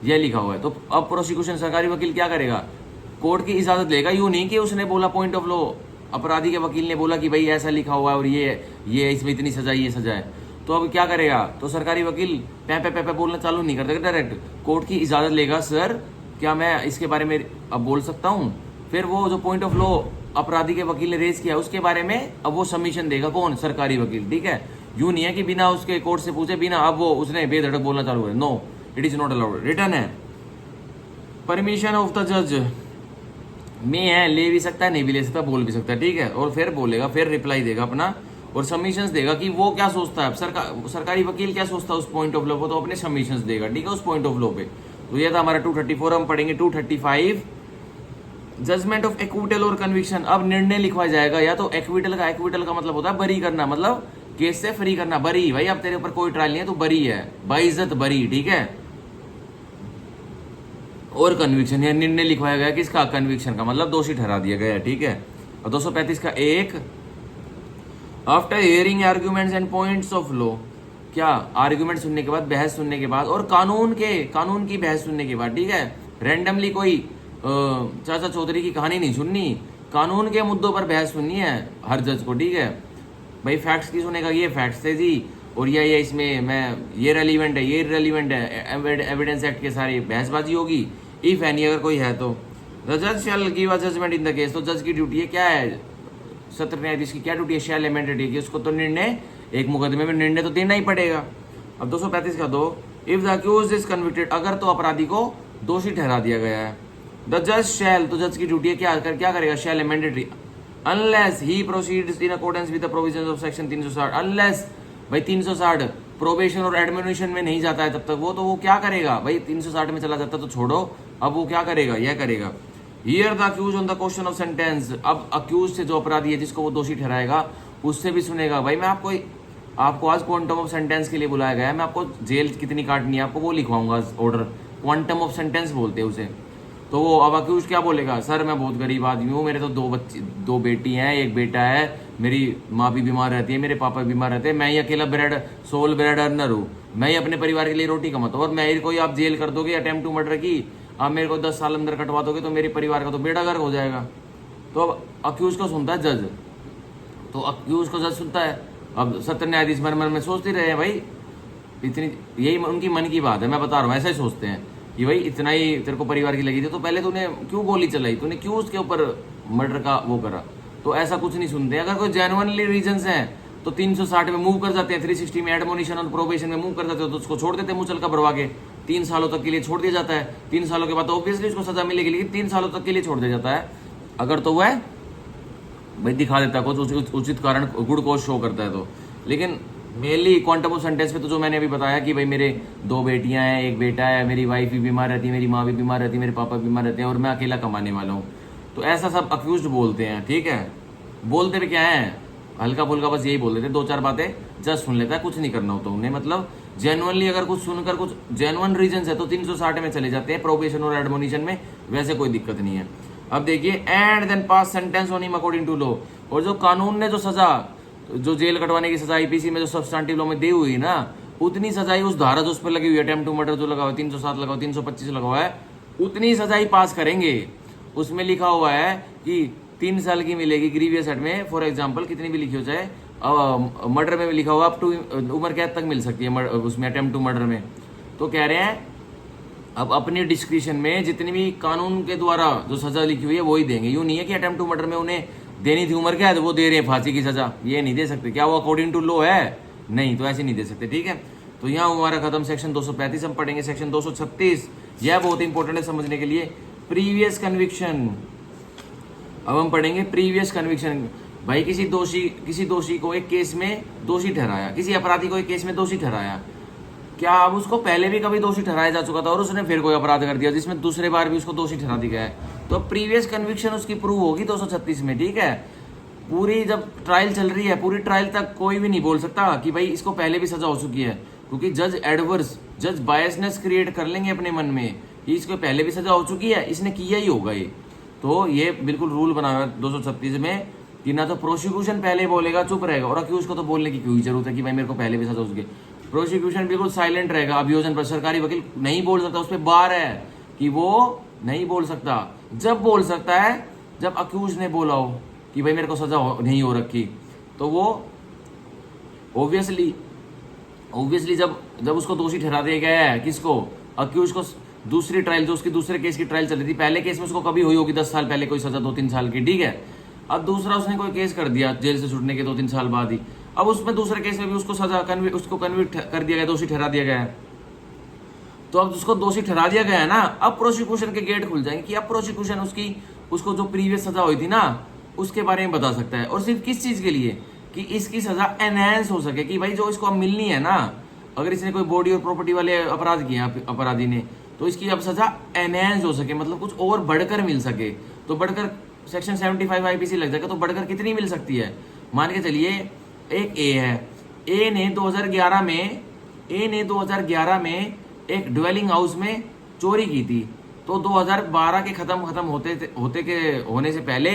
यह लिखा हुआ है। तो अब प्रोसिक्यूशन सरकारी वकील क्या करेगा, कोर्ट की इजाजत लेगा, यूं नहीं कि उसने बोला पॉइंट ऑफ लॉ, अपराधी के वकील ने बोला कि भाई ऐसा लिखा हुआ है और ये इसमें इतनी सजा, ये सजा है, तो अब क्या करेगा, तो सरकारी वकील पे बोलना चालू नहीं कर देगा, डायरेक्ट कोर्ट की इजाजत लेगा, सर क्या मैं इसके बारे में अब बोल सकता हूँ, फिर वो जो पॉइंट ऑफ लॉ अपराधी के वकील ने रेज किया उसके बारे में अब वो सबमिशन देगा, कौन, सरकारी वकील, ठीक है। यूं नहीं है कि बिना उसके कोर्ट से पूछे, बिना अब वो उसने बेधड़क बोलना चालू करे, no it is not allowed. Return है, परमिशन ऑफ द जज में है, ले भी सकता है, नहीं भी ले सकता, बोल भी सकता है, ठीक है, और फिर बोलेगा, फिर रिप्लाई देगा अपना और सबमिशंस देगा कि वो क्या सोचता है, सरकारी वकील क्या सोचता है उस पॉइंट ऑफ लॉ पर, तो अपने सबमिशंस देगा, ठीक है, उस पॉइंट ऑफ लॉ पे। तो ये था हमारा 234। हम पढ़ेंगे 235, जजमेंट ऑफ एक्विटल और कन्विक्शन। अब निर्णय लिखवाया जाएगा, या तो एक्विटल का मतलब होता है बरी करना, मतलब केस से फ्री करना, बरी, भाई अब तेरे ऊपर कोई ट्रायल नहीं है, तो बरी है, बाइज्जत बरी, ठीक है। और कन्विक्शन, यह निर्णय लिखवाया गया किसका, कन्विक्शन का, मतलब दोषी ठहरा दिया गया है, ठीक है। और 235 का 1, after hearing arguments and points of law, क्या आर्ग्यूमेंट सुनने के बाद, बहस सुनने के बाद, और कानून की बहस सुनने के बाद, ठीक है, रैंडमली कोई चाचा चौधरी की कहानी नहीं सुननी, कानून के मुद्दों पर बहस सुननी है हर जज को, ठीक है भाई। फैक्ट्स की सुनेगा, ये फैक्ट्स थे जी, और ये इसमें मैं ये रेलिवेंट है, ये इररेलीवेंट है, एविडेंस एक्ट के सारी बहसबाजी होगी। इफ एनी अगर कोई है तो द जज shall give a judgment in the case, तो जज की ड्यूटी है, क्या है सत्र न्यायाधीश की क्या ड्यूटी है, शैल अमेंडेड है कि उसको तो निर्णय, एक मुकदमे में निर्णय तो देना ही पड़ेगा। अब 235 का दो, if the accused is convicted, अगर तो अपराधी को दोषी ठहरा दिया गया है, द जज शैल, तो जज की ड्यूटी है क्या करेगा, shall amendatory, unless he proceeds in accordance with the provisions of section 360, unless भाई 360 प्रोबेशन और एडमिनिस्ट्रेशन में नहीं जाता है तब तक वो क्या करेगा भाई, 360 में चला जाता तो छोड़ो, अब वो क्या करेगा, यह करेगा। Hear the accused on the question of sentence, अब अक्यूज से जो अपराधी है जिसको वो दोषी ठहराएगा उससे भी सुनेगा। भाई मैं आपको आज क्वांटम ऑफ सेंटेंस के लिए बुलाया गया है, मैं आपको जेल कितनी काटनी है आपको वो लिखवाऊंगा ऑर्डर, क्वांटम ऑफ सेंटेंस बोलते हैं उसे। तो वो अब अक्यूज क्या बोलेगा, सर मैं बहुत गरीब आदमी हूँ, मेरे तो दो बेटी हैं, एक बेटा है, मेरी माँ भी बीमार रहती है, मेरे पापा भी बीमार रहते हैं, मैं ही अकेला सोल ब्रेड अर्नर हूँ, मैं ही अपने परिवार के लिए रोटी कमाता हूँ, और मैं कोई आप जेल कर दोगे अटेम्प्ट टू मर्डर की, आप मेरे को 10 साल अंदर कटवा दोगे तो मेरे परिवार का तो बेड़ा गर्क हो जाएगा। तो अब अक्यूज को सुनता है जज, तो अक्यूज को जज सुनता है। अब सत्र न्यायाधीश मन में सोचते रहे हैं भाई, इतनी यही उनकी मन की बात है, मैं बता रहा हूँ, ऐसा ही सोचते हैं कि भाई इतना ही तेरे को परिवार की लगी थी तो पहले तूने क्यों गोली चलाई, तूने क्यों उसके ऊपर मर्डर का वो करा। तो ऐसा कुछ नहीं सुनते। अगर कोई जेन्युइनली रीजंस हैं तो 360 में मूव कर जाते हैं, 360 में एडमोनिशन और प्रोबेशन में मूव कर जाते हो तो उसको छोड़ देते हैं मुचल का भरवा के, 3 सालों तक के लिए छोड़ दिया जाता है। 3 सालों के बाद तो ऑब्वियसली उसको सजा मिलेगी, लेकिन 3 सालों तक के लिए छोड़ दिया जाता है अगर तो वह भाई दिखा देता है कुछ उचित कारण, गुड कॉज शो करता है तो। लेकिन मेनली क्वांटम ऑफ सेंटेंस पे तो जो मैंने अभी बताया कि भाई मेरे 2 बेटियां हैं, एक बेटा है, मेरी वाइफ भी बीमार रहती है, मेरी माँ भी बीमार रहती है, मेरे पापा बीमार रहते हैं और मैं अकेला कमाने वाला हूँ, तो ऐसा सब अक्यूज्ड बोलते हैं, ठीक है। बोलते भी क्या है, हल्का फुल्का बस यही बोल देते, 2-4 बातें जज सुन लेता है, कुछ नहीं करना होता उन्हें, मतलब जेन्युइनली अगर कुछ सुनकर कुछ जेन्युइन रीजन है तो 360 में चले जाते हैं, प्रोबेशन और एडमोनिशन में वैसे कोई दिक्कत नहीं है। अब देखिए, and then pass sentence on him according to law, और जो कानून ने जो सजा, जो जेल कटवाने की सजा आईपीसी में जो सब्सटेंटिव लॉ में दी हुई ना, उतनी सजाई उस धारा जो उस पर लगी हुई है, अटेम्प्ट टू मर्डर जो लगा हुआ है 307 लगा हुआ, 325 लगा हुआ है, उतनी सजाई पास करेंगे। उसमें लिखा हुआ है कि 3 साल की मिलेगी ग्रीवियस एक्ट में, फॉर एग्जाम्पल कितनी भी लिखी हो जाए, मर्डर में भी लिखा हुआ अप टू उम्र कैद तक मिल सकती है उसमें अटेम्प्ट टू मर्डर में। तो कह रहे हैं अब अपनी डिस्क्रिप्शन में जितनी भी कानून के द्वारा जो सजा लिखी हुई है वही देंगे। यूं नहीं है कि अटेम्प्ट टू मर्डर में उन्हें देनी थी उम्र क्या है तो वो दे रहे हैं फांसी की सजा, ये नहीं दे सकते। क्या वो अकॉर्डिंग टू लॉ है? नहीं, तो ऐसे नहीं दे सकते, ठीक है। तो यहाँ हमारा खत्म सेक्शन 235। हम पढ़ेंगे सेक्शन 236, यह बहुत इंपॉर्टेंट है समझने के लिए, प्रीवियस कन्विक्शन। अब हम पढ़ेंगे प्रीवियस कन्विक्शन। भाई किसी दोषी को एक केस में दोषी ठहराया, किसी अपराधी को एक केस में दोषी ठहराया, क्या अब उसको पहले भी कभी दोषी ठहराया जा चुका था और उसने फिर कोई अपराध कर दिया जिसमें दूसरे बार भी उसको दोषी ठहरा दिया गया है, तो प्रीवियस कन्विक्शन उसकी प्रूव होगी 236 में, ठीक है। पूरी जब ट्रायल चल रही है, पूरी ट्रायल तक कोई भी नहीं बोल सकता कि भाई इसको पहले भी सजा हो चुकी है, क्योंकि जज बायसनेस क्रिएट कर लेंगे अपने मन में कि इसको पहले भी सजा हो चुकी है, इसने किया ही होगा ये। तो ये बिल्कुल रूल बना हुआ है 236 में कि ना तो प्रोसिक्यूशन पहले बोलेगा, चुप रहेगा, और अक्यूज को तो बोलने की क्यों जरूरत है कि भाई मेरे को पहले भी सजा हो चुकी है। प्रोसिक्यूशन बिल्कुल साइलेंट रहेगा, अभियोजन पर सरकारी वकील नहीं बोल सकता, उस पर बार है कि वो नहीं बोल सकता। जब बोल सकता है जब अक्यूज ने बोला हो कि भाई मेरे को सजा नहीं हो रखी, तो वो ऑब्वियसली जब उसको दोषी ठहरा दिया गया है, किसको, अक्यूज को, दूसरी ट्रायल जो उसकी दूसरे केस की ट्रायल चल रही थी, पहले केस में उसको कभी हुई होगी 10 साल पहले कोई सजा 2-3 साल की, ठीक है। अब दूसरा उसने कोई केस कर दिया जेल से छूटने के 2-3 साल बाद ही, अब उसमें दूसरे केस में भी उसको सजा उसको कन्विक्ट कर दिया गया, दोषी ठहरा दिया गया है। तो अब उसको दोषी ठहरा दिया गया है ना, अब प्रोसिक्यूशन के गेट खुल जाएंगे कि अब प्रोसिक्यूशन उसको जो प्रीवियस सजा हुई थी ना उसके बारे में बता सकता है, और सिर्फ किस चीज के लिए, कि इसकी सजा एनहेंस हो सके, कि भाई जो इसको अब मिलनी है ना, अगर इसने कोई बॉडी और प्रॉपर्टी वाले अपराध किए अपराधी ने, तो इसकी अब सजा एनहेंस हो सके, मतलब कुछ और बढ़कर मिल सके। तो बढ़कर सेक्शन 75 आईपीसी लग जाएगा, तो बढ़कर कितनी मिल सकती है, मान के चलिए एक ए है, ए ने 2011 में एक ड्वेलिंग हाउस में चोरी की थी, तो 2012 के खत्म होने से पहले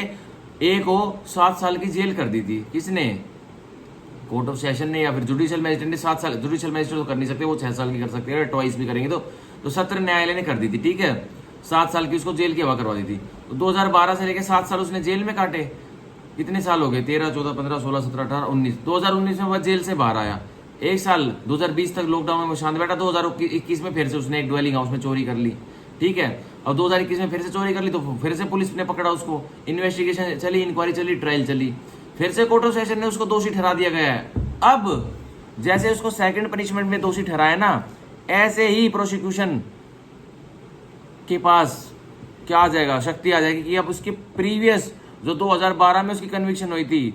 ए को 7 साल की जेल कर दी थी। किसने? कोर्ट ऑफ सेशन ने या फिर जुडिशियल मैजिस्ट्रेट ने 7 साल, जुडिशियल मैजिस्ट्रेट तो कर नहीं सकते, वो 6 साल की कर सकते हैं, ट्वाइस भी करेंगे तो सत्र न्यायालय ने कर दी थी, ठीक है। 7 साल की उसको जेल की हवा करवा दी थी। तो 2012 से लेके 7 साल उसने जेल में काटे। कितने साल हो गए? 13, 14, 15, 16, 17, 18, 19। 2019 में वह जेल से बाहर आया। एक साल 2020 तक लॉकडाउन में शांत बैठा। 2021 में फिर से उसने एक ड्वेलिंग हाउस में चोरी कर ली, ठीक है। और 2021 में फिर से चोरी कर ली, तो फिर से पुलिस ने पकड़ा उसको, इन्वेस्टिगेशन चली, इंक्वायरी चली, ट्रायल चली, फिर से कोर्ट ऑफ सेशन ने उसको दोषी ठहरा दिया गया है। अब जैसे उसको सेकंड पनिशमेंट में दोषी ठहराया ना, ऐसे ही प्रोसिक्यूशन के पास क्या आ जाएगा, शक्ति आ जाएगी कि अब उसकी प्रीवियस जो 2012 में उसकी कन्विक्शन हुई थी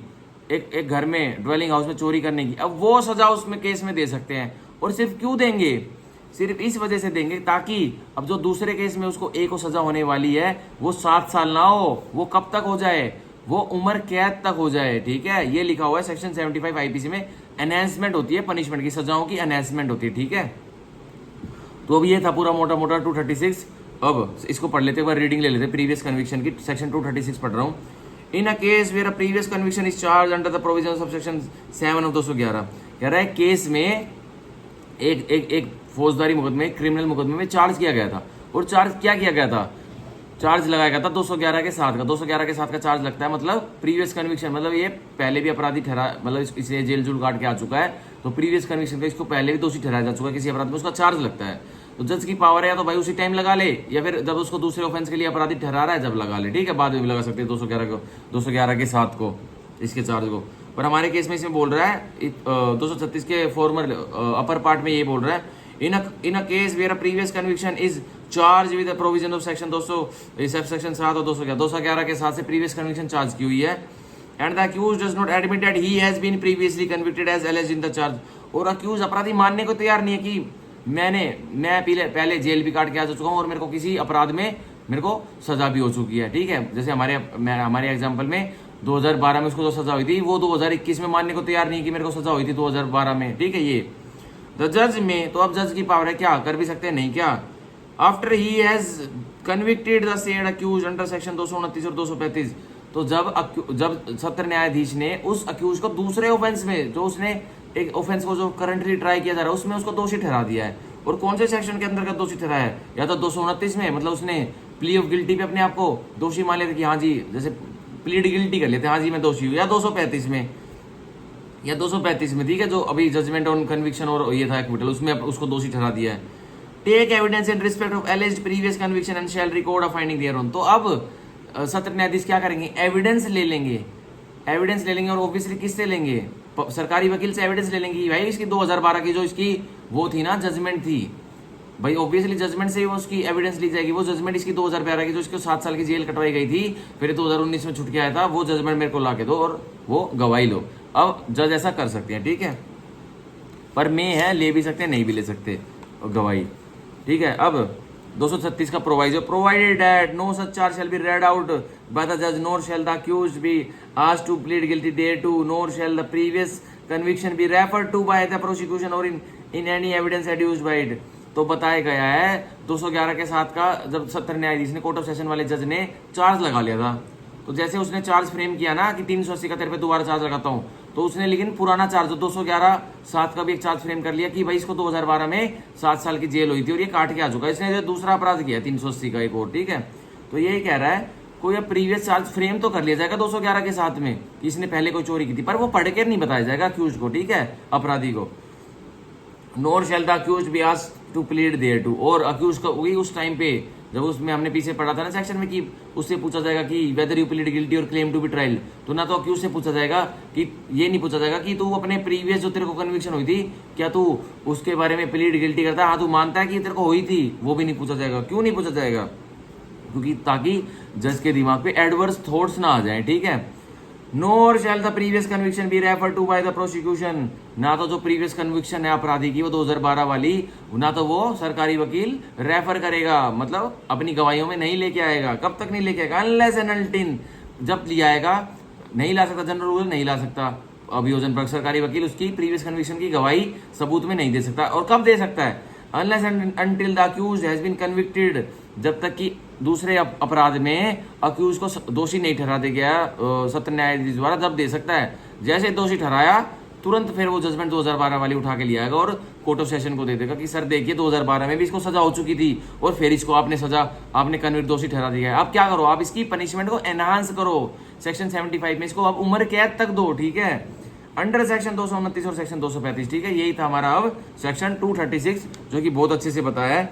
एक घर में ड्वेलिंग हाउस में चोरी करने की, अब वो सजा उसमें केस में दे सकते हैं। और सिर्फ क्यों देंगे? सिर्फ इस वजह से देंगे ताकि अब जो दूसरे केस में उसको एक को सजा होने वाली है वो 7 साल ना हो, वो कब तक हो जाए? वो उम्र कैद तक हो जाए, ठीक है। ये लिखा हुआ है सेक्शन 75 आईपीसी में, एनहेंसमेंट होती है पनिशमेंट की, सजाओं की एनहेंसमेंट होती है, ठीक है। तो अब ये था पूरा मोटा मोटा 236। अब इसको पढ़ लेते हैं, रीडिंग ले लेते हैं प्रीवियस कन्विक्शन की। सेक्शन 236 पढ़ रहा हूँ। In a case where a previous conviction is charge under the provision of section 7 of 211, कह रहा है केस में एक फौजदारी मुकदमे, क्रिमिनल मुकदमे में चार्ज किया गया था। और चार्ज क्या किया गया था? चार्ज लगाया गया था 211 के साथ का। 211 के साथ का चार्ज लगता है, मतलब प्रीवियस कन्विक्शन, मतलब ये पहले भी अपराधी ठहरा, मतलब इसे जेल जूल काट के आ चुका है, तो प्रीवियस कन्विक्शन का इसको पहले भी दोषी ठहराया जा चुका है किसी अपराध में, उसका चार्ज लगता है। तो जज की पावर है या तो भाई उसी टाइम लगा ले, या फिर जब उसको दूसरे ऑफेंस के लिए अपराधी ठहरा रहा है जब लगा ले, ठीक है। बाद में भी लगा सकते हैं 211 के साथ को, इसके चार्ज को। पर हमारे केस में इसमें बोल रहा है 236 के फॉर्मर अपर पार्ट में ये बोल रहा है, in a case where a previous conviction is charge with the provision of section 200 section 7 और 211 के साथ से प्रीवियस कन्विक्शन चार्ज की हुई है, and the accused does not admit that he has been previously convicted as alleged in the charge. और accused अपराधी मानने को तैयार नहीं है कि मैं पहले जेल भी काट के आ चुका हूँ और मेरे को किसी अपराध में मेरे को सजा भी हो चुकी है, ठीक है। जैसे हमारे एग्जाम्पल में 2012 में उसको जो सजा हुई थी वो 2021 में मानने को तैयार नहीं कि मेरे को सजा हुई थी 2012 में, ठीक है। ये द जज में, तो अब जज की पावर है, क्या कर भी सकते हैं, नहीं क्या? After he has convicted the said accused under section 229 और 235, तो जब सत्र न्यायाधीश ने उस अक्यूज को दूसरे ऑफेंस में, जो उसने एक ऑफेंस को जो करंटली ट्राई किया जा रहा है उसमें उसको दोषी ठहरा दिया है। और कौन से सेक्शन के अंतर्गत दोषी ठहराया है? या तो 229 में, मतलब उसने प्ली ऑफ गिल्टी पे अपने आप को दोषी मान लेते कि हाँ जी, जैसे प्लीड गिल्टी कर लेते, हाँ जी मैं दोषी हूँ, या 235 में, या 235 में, ठीक है, जो अभी जजमेंट ऑन कन्विक्शन और ये था एक्विटल, उसमें उसको दोषी ठहरा दिया है। Take evidence in respect of alleged previous conviction and shall record a finding thereon. तो अब सत्र न्यायाधीश क्या करेंगे? एविडेंस ले लेंगे, और ऑब्वियसली किससे लेंगे? सरकारी वकील से एविडेंस ले लेंगे भाई इसकी 2012 की जो इसकी वो थी ना जजमेंट थी, भाई ऑब्वियसली जजमेंट से ही वो उसकी एविडेंस ली जाएगी। वो जजमेंट इसकी 2012 की जो इसको 7 साल की जेल कटवाई गई थी, फिर 2019 में छूट के आया था, वो जजमेंट मेरे को ला के दो और वो गवाही लो। अब जज ऐसा कर सकते हैं, ठीक है। पर में है, ले भी सकते हैं, नहीं भी ले सकते गवाही, ठीक है। अब 236 का proviso, provided that no such charge shall be read out by the जज nor shall the accused be asked to plead guilty thereto nor shall the previous conviction be referred to by the prosecution or in any evidence adduced by it. तो बताया गया है 211 के साथ का, जब सत्र न्यायाधीश ने, कोर्ट ऑफ सेशन वाले जज ने चार्ज लगा लिया था, तो जैसे उसने चार्ज फ्रेम किया ना कि 380 का तेरे पे दोबारा चार्ज लगाता हूँ, तो उसने लेकिन पुराना चार्ज 211 7 का भी एक चार्ज फ्रेम कर लिया कि भाई इसको 2012 में 7 साल की जेल हुई थी और ये काट के आ चुका है, इसने दूसरा अपराध किया 380 का एक और, ठीक है। तो यही कह रहा है कोई प्रीवियस चार्ज फ्रेम तो कर लिया जाएगा 211 के साथ में कि इसने पहले कोई चोरी की थी, पर वो पढ़ के नहीं बताया जाएगा अक्यूज को, ठीक है, अपराधी को। Nor shall the accused be asked to plead thereto, और अक्यूज को वही उस टाइम पे जब उसमें हमने पीछे पढ़ा था ना सेक्शन में कि उससे पूछा जाएगा कि वेदर यू प्लीड गिल्टी और क्लेम टू बी ट्रायल, तो ना तो अक्यूज से पूछा जाएगा कि ये नहीं पूछा जाएगा कि तू अपने प्रीवियस जो तेरे को कन्विक्शन हुई थी क्या तू उसके बारे में प्लीड गिल्टी करता है, हाँ तू मानता है कि तेरे को हुई थी, वो भी नहीं पूछा जाएगा। क्यों नहीं पूछा जाएगा? क्योंकि ताकि जज के दिमाग पे एडवर्स थॉट्स ना आ जाए, ठीक है। Nor shall the previous conviction be refer to by the prosecution, ना तो जो प्रीवियस कन्विक्शन है अपराधी की वो 2012 वाली, ना तो वो सरकारी वकील रेफर करेगा, मतलब अपनी गवाहियों में नहीं लेके आएगा। कब तक नहीं लेके आएगा? अनलेस एंड अनटिल, जब लिया आएगा नहीं ला सकता, जनरल रूल नहीं ला सकता अभियोजन पर सरकारी वकील उसकी प्रीवियस कन्विक्शन की गवाही सबूत में नहीं दे सकता। और कब दे सकता है? Unless and until the accused has been convicted, जब तक कि दूसरे अपराध में अक्यूज को दोषी नहीं ठहरा दे गया सत्र न्यायाधीश द्वारा, जब दे सकता है। जैसे दोषी ठहराया तुरंत फिर वो जजमेंट 2012 वाली उठा के लिया आएगा और कोर्ट ऑफ सेशन को दे देगा कि सर देखिए 2012 में भी इसको सजा हो चुकी थी और फिर इसको आपने कन्विक्ट दोषी ठहरा दिया है। आप क्या करो, आप इसकी पनिशमेंट को एनहांस करो सेक्शन 75 में, इसको आप उम्र कैद तक दो, ठीक है, अंडर सेक्शन 229 और सेक्शन 235, ठीक है। यही था हमारा अब सेक्शन 236 जो कि बहुत अच्छे से बताया है।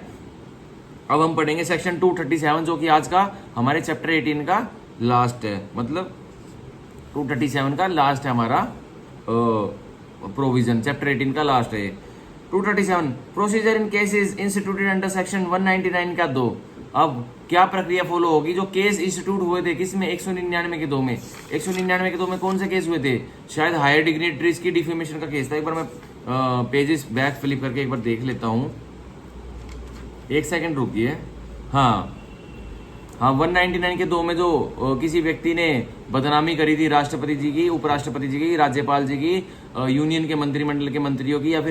अब हम पढ़ेंगे सेक्शन 237 जो कि आज का हमारे चैप्टर 18 का लास्ट है, मतलब 237 का लास्ट है हमारा प्रोविजन, चैप्टर 18 का लास्ट है 237। प्रोसीजर इन केसेस इंस्टीट्यूटेड अंडर सेक्शन 199 का 2। अब क्या प्रक्रिया फॉलो होगी, जो केस इंस्टीट्यूट हुए थे किसमें, 199 के 2 में। 199 के 2 में कौन से केस हुए थे, शायद हायर डिग्निटरीज की डिफेमेशन का केस था। एक बार मैं पेजेस बैक फ्लिप करके एक बार देख लेता हूँ, एक सेकंड रुकिए। हाँ 199 के 2 में जो किसी व्यक्ति ने बदनामी करी थी राष्ट्रपति जी की, उपराष्ट्रपति जी की, राज्यपाल जी की, यूनियन के मंत्रिमंडल के मंत्रियों की, या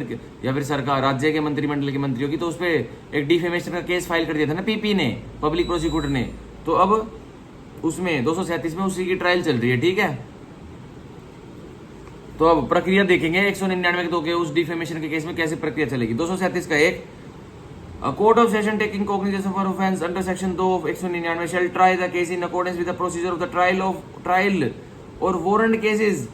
फिर सरकार राज्य के मंत्रिमंडल के मंत्रियों की, तो उस पर एक डिफेमेशन का केस फाइल कर दिया था ना पीपी ने, पब्लिक प्रोसिक्यूटर ने। तो अब उसमें 237 में उसी की ट्रायल चल रही है, ठीक है। तो अब प्रक्रिया देखेंगे 199 के 2 के उस डिफेमेशन के केस में कैसे प्रक्रिया चलेगी। 237 का 1, A court of session taking cognizance of an offence under section 2 of 199 shall try the case in accordance with the procedure of the trial or warrant cases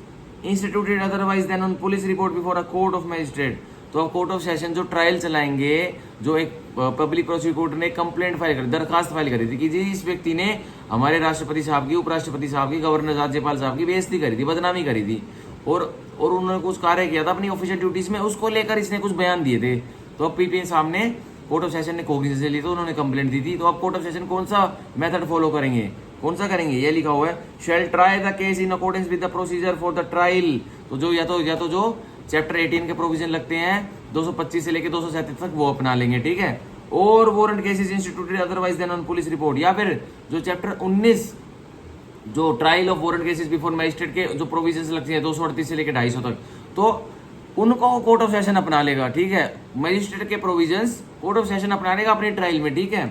instituted otherwise than on police report before a court of magistrate। तो अब court of session जो trial चलाएंगे, जो एक public prosecutor ने complaint file करी, दरखास्त file करी थी कि जी इस व्यक्ति ने हमारे राष्ट्रपति साहब की, उपराष्ट्रपति साहब की, गवर्नर राज्यपाल साहब की बेइज्जती करी थी, बदनामी करी थी, और उन्होंने कुछ कार्य किया था अपनी ऑफिशियल ड्यूटीज में, उसको लेकर इसने कुछ बयान दिए थे। तो अब पीपी सामने कोर्ट ऑफ सेशन ने कोग्निजेंस ली, तो उन्होंने कंप्लेंट दी थी। तो अब कोर्ट ऑफ सेशन कौन सा मेथड फॉलो करेंगे, कौन सा करेंगे, ये लिखा हुआ है, shall try the case in accordance with the procedure for the trial. तो जो या तो जो चैप्टर 18 के प्रोविजन लगते हैं 225 से लेकर 237 तक वो अपना लेंगे, ठीक है। और warrant cases instituted otherwise than on police report, या फिर जो चैप्टर 19 जो trial of warrant cases before magistrate के जो प्रोविजन लगते हैं 238 से लेकर 250 तक, तो उनको कोर्ट ऑफ सेशन अपना लेगा, ठीक है। मजिस्ट्रेट के प्रोविजंस कोर्ट ऑफ सेशन अपना लेगा अपनी ट्रायल में, ठीक है,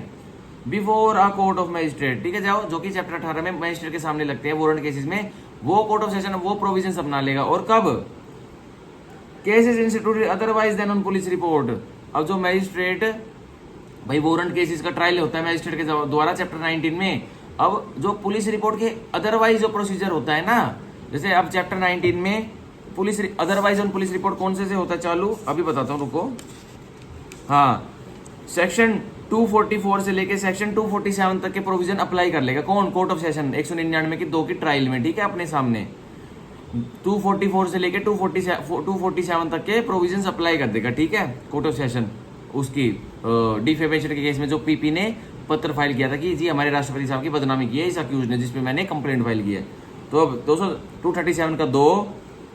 before a court of magistrate, ठीक है। जाओ जो कि चैप्टर 18 में मजिस्ट्रेट के सामने लगते हैं वारंट केसेस में, वो कोर्ट ऑफ सेशन वो प्रोविजंस अपना लेगा। और कब, cases instituted otherwise than on police report. अब जो मजिस्ट्रेट भाई वारंट केसेस का ट्रायल होता है मजिस्ट्रेट के द्वारा चैप्टर 19 में, अब जो पुलिस रिपोर्ट के अदरवाइज जो प्रोसीजर होता है ना, जैसे अब चैप्टर 19 में police otherwise on police report कौन से होता है चालू, अभी बताता हूँ, रुको। हाँ, सेक्शन 244 से लेके सेक्शन 247 तक के प्रोविजन अप्लाई कर लेगा कौन, कोर्ट ऑफ सेशन 199 की 2 की ट्रायल में, ठीक है, अपने सामने 244 से लेके 247 तक के प्रोविजंस अप्लाई कर देगा, ठीक है, कोर्ट ऑफ सेशन उसकी डिफेमेशन के केस में जो पीपी ने पत्र फाइल किया था कि जी हमारे राष्ट्रपति साहब की बदनामी की है इस अक्यूज ने, जिसपे मैंने कंप्लेंट फाइल की है। तो अब 237 का 2,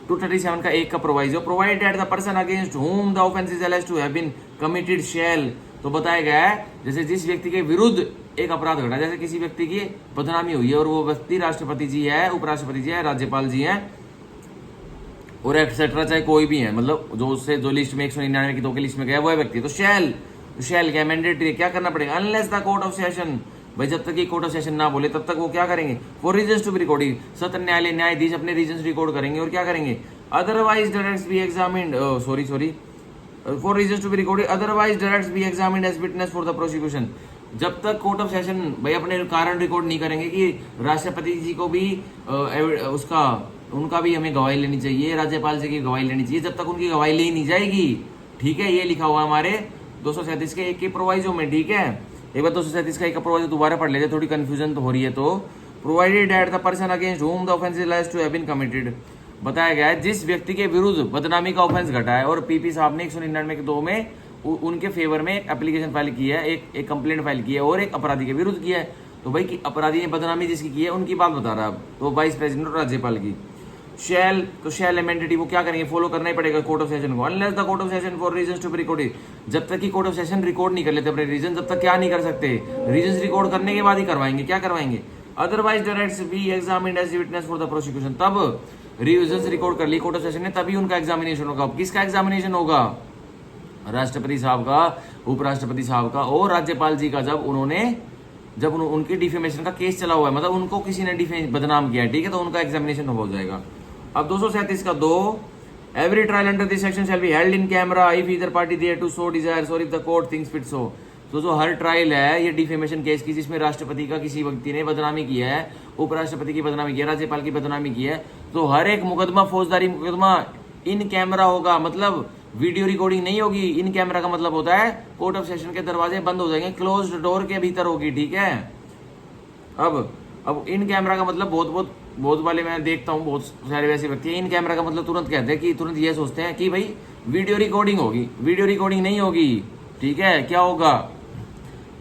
237 का 1 का proviso, provided that the person against whom the offence is alleged to have been committed shall. तो बताया गया है जैसे जिस व्यक्ति के विरुद्ध एक अपराध घटा, जैसे किसी व्यक्ति की बदनामी हुई है और वो व्यक्ति राष्ट्रपति जी है, उपराष्ट्रपति जी है, राज्यपाल जी है और एक्सेट्रा, चाहे कोई भी है, मतलब जो उससे जो लिस्ट में 199 की 2 की लिस्ट में गया वो है व्यक्ति, तो शैल क्या मैंडेटरी क्या करना पड़ेगा, unless the court of session, भाई जब तक ये कोर्ट ऑफ सेशन ना बोले तब तक वो क्या करेंगे, for reasons to be recorded, सत्र न्यायालय न्यायाधीश अपने रीजंस रिकॉर्ड करेंगे और क्या करेंगे, otherwise directs be examined, sorry for reasons to be recorded, otherwise directs be examined as witness for the prosecution. जब तक कोर्ट ऑफ सेशन भाई अपने कारण रिकॉर्ड नहीं करेंगे कि राष्ट्रपति जी को भी उनका भी हमें गवाही लेनी चाहिए, राज्यपाल जी की गवाही लेनी चाहिए, जब तक उनकी गवाही ली नहीं जाएगी, ठीक है। ये लिखा हुआ हमारे 237 के 1 के प्रोवाइजो में, ठीक है। एक बार 237 का 1 का प्रोवाइजो दोबारा पढ़ लेते, थोड़ी कंफ्यूजन तो हो रही है। तो provided that the person against whom the offence is alleged to have been committed, बताया गया है जिस व्यक्ति के विरुद्ध बदनामी का ऑफेंस घटा है और पीपी साहब ने 199 के 2 में उनके फेवर में एक एप्लीकेशन फाइल की है, एक कंप्लेंट फाइल की है और एक अपराधी के विरुद्ध किया है। तो भाई कि अपराधी ने बदनामी जिसकी की है उनकी बात बता रहा है, तो वाइस प्रेसिडेंट और राज्यपाल की। शैल एमेंडिटी वो क्या करेंगे, फॉलो करना ही पड़ेगा कोर्ट ऑफ सेशन को, unless the court of session for reasons to be recorded, जब तक कि कोर्ट ऑफ सेशन रिकॉर्ड नहीं कर लेते अपने रीजन, तब तक क्या नहीं कर सकते, रीजंस रिकॉर्ड करने के बाद ही करवाएंगे, क्या करवाएंगे, otherwise directs be examined as witness for the prosecution. तब रीजंस रिकॉर्ड कर ली कोर्ट ऑफ सेशन ने, तभी उनका एग्जामिनेशन होगा। किसका एग्जामिनेशन होगा, राष्ट्रपति साहब का, उपराष्ट्रपति साहब का और राज्यपाल जी का, जब उनकी डिफेमेशन का केस चला हुआ है, मतलब उनको किसी ने बदनाम किया है, ठीक है, तो उनका एग्जामिनेशन हो जाएगा। अब 237 का 2, every trial under this section shall be held in camera if either party thereto so desires or if the court thinks fit so. तो जो हर ट्रायल है ये डिफेमेशन केस की जिसमें राष्ट्रपति का किसी व्यक्ति ने बदनामी किया है, उपराष्ट्रपति की बदनामी किया, राज्यपाल की बदनामी की है, तो हर एक मुकदमा फौजदारी मुकदमा इन कैमरा होगा, मतलब वीडियो रिकॉर्डिंग नहीं होगी। इन कैमरा का मतलब होता है कोर्ट ऑफ सेशन के दरवाजे बंद हो जाएंगे, क्लोज डोर के भीतर होगी, ठीक है। अब इन कैमरा का मतलब बहुत वाले मैं देखता हूँ बहुत सारे वैसे व्यक्ति इन कैमरा का मतलब तुरंत कहते हैं कि तुरंत ये सोचते हैं कि भाई वीडियो रिकॉर्डिंग होगी। वीडियो रिकॉर्डिंग नहीं होगी, ठीक है। क्या होगा,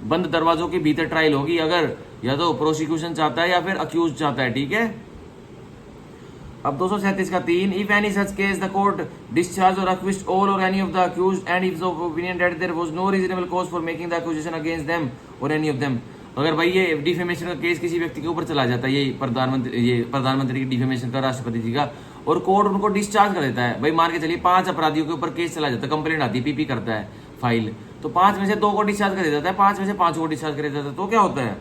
बंद दरवाजों के भीतर ट्रायल होगी, अगर या तो प्रोसिक्यूशन चाहता है या फिर अक्यूज चाहता है, ठीक है। अब 237 का 3, if any such case the court discharge or अक्विस्ट all or any of the accused and if of opinion that there was no reasonable cause for making the accusation against them or any of them. अगर भाई ये defamation का case किसी व्यक्ति के ऊपर चला जाता है, ये प्रधानमंत्री की डिफेमेशन का, राष्ट्रपति जी का, और कोर्ट उनको डिस्चार्ज कर देता है, भाई मान के चलिए 5 अपराधियों के ऊपर केस चला जाता है, कंप्लेंट आती है, पीपी करता है फाइल, तो 5 में से 2 को डिस्चार्ज कर देता है, 5 में से 5 को डिस्चार्ज कर देता है, तो क्या होता है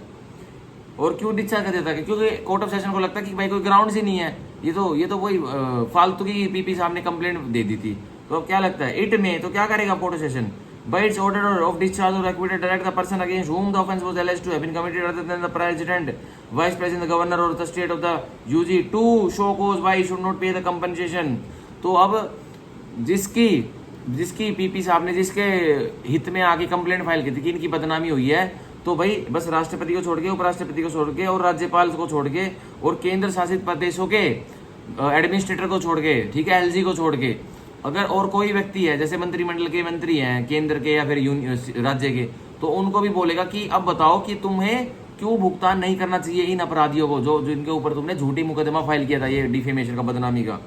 और क्यों डिस्चार्ज कर देता है? क्योंकि कोर्ट ऑफ सेशन को लगता है कि भाई कोई ग्राउंड ही नहीं है, ये तो वही फालतू की पीपी साहब ने कंप्लेंट दे दी थी। तो अब क्या लगता है इट में, तो क्या करेगा court of session, by its order of discharge or acquitted direct the person against whom the offence was alleged to have been committed other than the president, vice president, the governor or the state of the UG to show cause why he should not pay the compensation। तो अब जिसकी PP साहब ने जिसके हित में आगे complaint file की थी कि इनकी बदनामी हुई है, तो भाई बस राष्ट्रपति को छोड़ के, उपराष्ट्रपति को छोड़ के और राज्यपाल को छोड़ के और केंद्र शासित प्रदेशों के एडमिनिस्ट्रेटर को छोड़ के, ठीक है, एलजी को छोड़ के, अगर और कोई व्यक्ति है जैसे मंत्रिमंडल के मंत्री हैं केंद्र के या फिर राज्य के, तो उनको भी बोलेगा कि अब बताओ कि तुम्हें क्यों भुगतान नहीं करना चाहिए इन अपराधियों को जो जिनके ऊपर तुमने झूठी मुकदमा फाइल किया था, ये डिफेमेशन का, बदनामी का।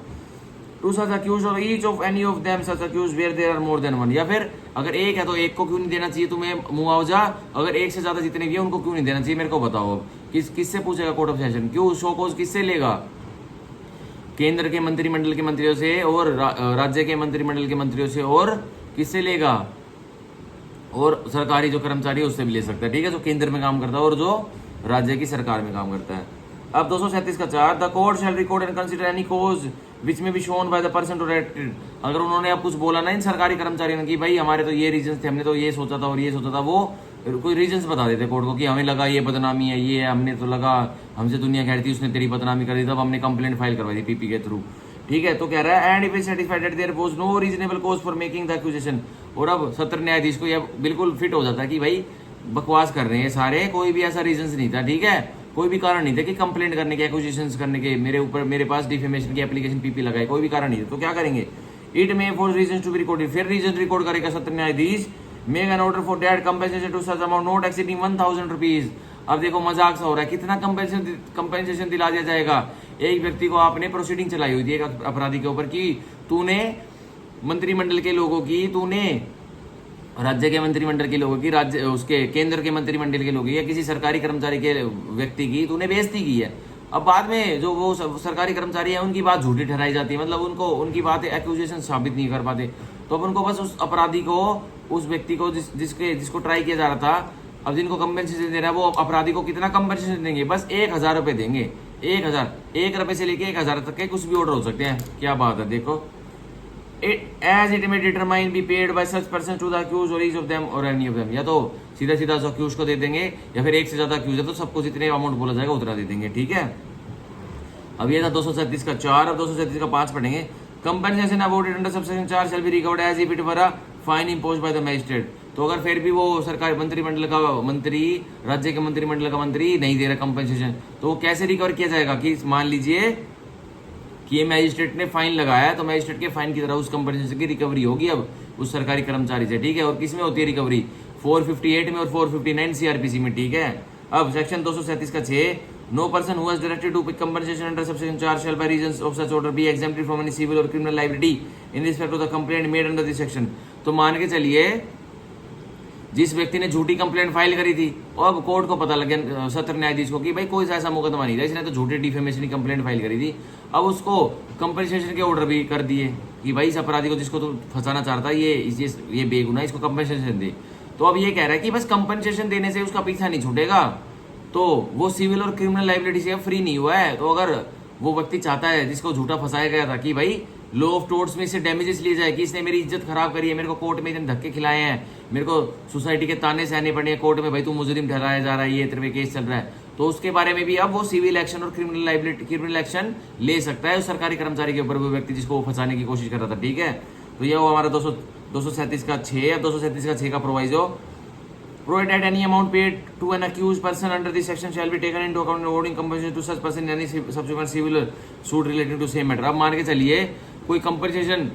To such accused or each of any of them such accused where there are more than one, या फिर अगर एक है तो एक को क्यों नहीं देना चाहिए तुम्हें मुआवजा, अगर एक से ज्यादा जितने भी है उनको क्यों नहीं देना चाहिए, मेरे को बताओ। अब किससे पूछेगा कोर्ट ऑफ सेशन, क्यों शो कॉज किससे लेगा, केंद्र के मंत्रिमंडल के मंत्रियों से और राज्य के मंत्रिमंडल के मंत्रियों से, और किससे लेगा, और सरकारी जो कर्मचारी है उससे भी ले सकता है, ठीक है, जो केंद्र में काम करता है और जो राज्य की सरकार में काम करता है। अब 237 का 4, the court shall record and consider any cause which may be shown by the person directed. अगर उन्होंने अब कुछ बोला ना इन सरकारी कर्मचारियों ने कि भाई हमारे तो ये रीजन थे, हमने तो ये सोचा था और ये सोचा था, वो कोई रीजंस बता देते कोर्ट को कि हमें लगा ये बदनामी है, ये है, हमने तो लगा हमसे दुनिया कह रही थी उसने तेरी बदनामी कर दी, तब हमने कंप्लेंट फाइल करवाई थी पीपी के थ्रू, ठीक है। तो कह रहा है and if it certified that there was no reasonable cause for making the accusation. और अब सत्र न्यायाधीश को यह बिल्कुल फिट हो जाता है कि भाई बकवास कर रहे हैं सारे, कोई भी ऐसा रीजन नहीं था, ठीक है, कोई भी कारण नहीं था कि कंप्लेंट करने के, एक्यूजेशंस करने के, मेरे पास डिफेमेशन की एप्लीकेशन पीपी लगाए, कोई भी कारण नहीं था। तो क्या करेंगे, it may for reason to be recorded, फिर रीजन रिकॉर्ड करेगा सत्र न्यायाधीश, make an order for that compensation to such amount not exceeding 1000 rupees. अब देखो मजाक सा हो रहा है, कितना कंपेंसेशन दिला दिया जाएगा। एक व्यक्ति को आपने प्रोसीडिंग चलाई हुई थी एक अपराधी के ऊपर कि तूने मंत्रिमंडल के लोगों की, तूने राज्य के मंत्रिमंडल के लोगों की, राज्य उसके केंद्र के मंत्रिमंडल के लोगों की, या किसी सरकारी कर्मचारी के व्यक्ति की तूने बेइज्जती की है। अब बाद में जो वो सरकारी कर्मचारी है उनकी बात झूठी ठहराई जाती है, मतलब उनकी बात एक्यूजेशन साबित नहीं कर पाते, तो अब उनको बस उस अपराधी को, उस व्यक्ति को जिसको ट्राई किया जा रहा था, अब जिनको कंपेंसेशन दे रहा है वो अपराधी को कितना कंपेंसेशन देंगे, बस 1000 रुपए देंगे, 1 रुपए से लेके 1000 तक के कुछ भी ऑर्डर हो सकते हैं। क्या बात है, देखो as it may determine be paid by such person to the accused or each of them or any of them, या तो सीधा अक्यूज को दे देंगे या फिर एक से ज्यादा अक्यूज है तो सबको जितने अमाउंट बोला जाएगा उतना दे देंगे, ठीक है। अब ये था 237 का 4, अब 237 का 5 पढ़ेंगे। Compensation awarded under subsection 4 shall be recovered as if it were a fine imposed by the magistrate. तो अगर फिर भी वो सरकारी मंत्रिमंडल का मंत्री, राज्य के मंत्रिमंडल का मंत्री नहीं दे रहा कंपेंसेशन, तो वो कैसे रिकवर किया जाएगा कि मान लीजिए कि ये मैजिस्ट्रेट ने फाइन लगाया, तो मैजिस्ट्रेट के फाइन की तरह उस कंपेंसेशन की रिकवरी होगी अब उस सरकारी कर्मचारी से, ठीक है। और किस में होती है रिकवरी, 458 में और 459 सीआरपीसी में, ठीक है। अब सेक्शन 237 का 6, no person who has directed to pick compensation under subsection 4 shall by reasons of such order be exempted from any civil or criminal liability in respect of the complaint made under this section. तो मान के चलिए जिस व्यक्ति ने झूठी complaint file करी थी और अब कोर्ट को पता लग गया, सत्र न्यायाधीश को, कि भाई कोई ऐसा मुकदमा नहीं था, इसने तो झूठी डिफेमेशन की कंप्लेंट फाइल करी थी, अब उसको कंपनसेशन के ऑर्डर भी कर दिए कि भाई इस अपराधी को जिसको तो फंसाना चाहता है, ये बेगुनाह, इसको कंपनसेशन दे। तो अब ये कह रहा है कि बस कंपनसेशन देने से उसका पीछा नहीं छूटेगा, तो वो सिविल और क्रिमिनल लायबिलिटी से फ्री नहीं हुआ है। तो अगर वो व्यक्ति चाहता है जिसको झूठा फंसाया गया था कि भाई लॉ ऑफ टोर्ट्स में इससे डैमेजेस लिए जाए कि इसने मेरी इज्जत खराब करी है, मेरे को कोर्ट में इतने धक्के खिलाए हैं, मेरे को सोसाइटी के ताने सहने पड़े हैं कोर्ट में, भाई तू मुजरिम ठहराया जा रहा है, ये तेरे पे केस चल रहा है, तो उसके बारे में भी अब वो सिविल एक्शन और क्रिमिनल एक्शन ले सकता है उस सरकारी कर्मचारी के ऊपर, वो व्यक्ति जिसको वो फंसाने की कोशिश कर रहा था। ठीक है, तो ये वो हमारा 237 का 6 या 237 का 6 का proviso. Provided that any amount paid to an accused person under this section shall be taken into account in awarding compensation to such person in any subsequent civil suit relating to same matter। अब मान के चलिए कोई compensation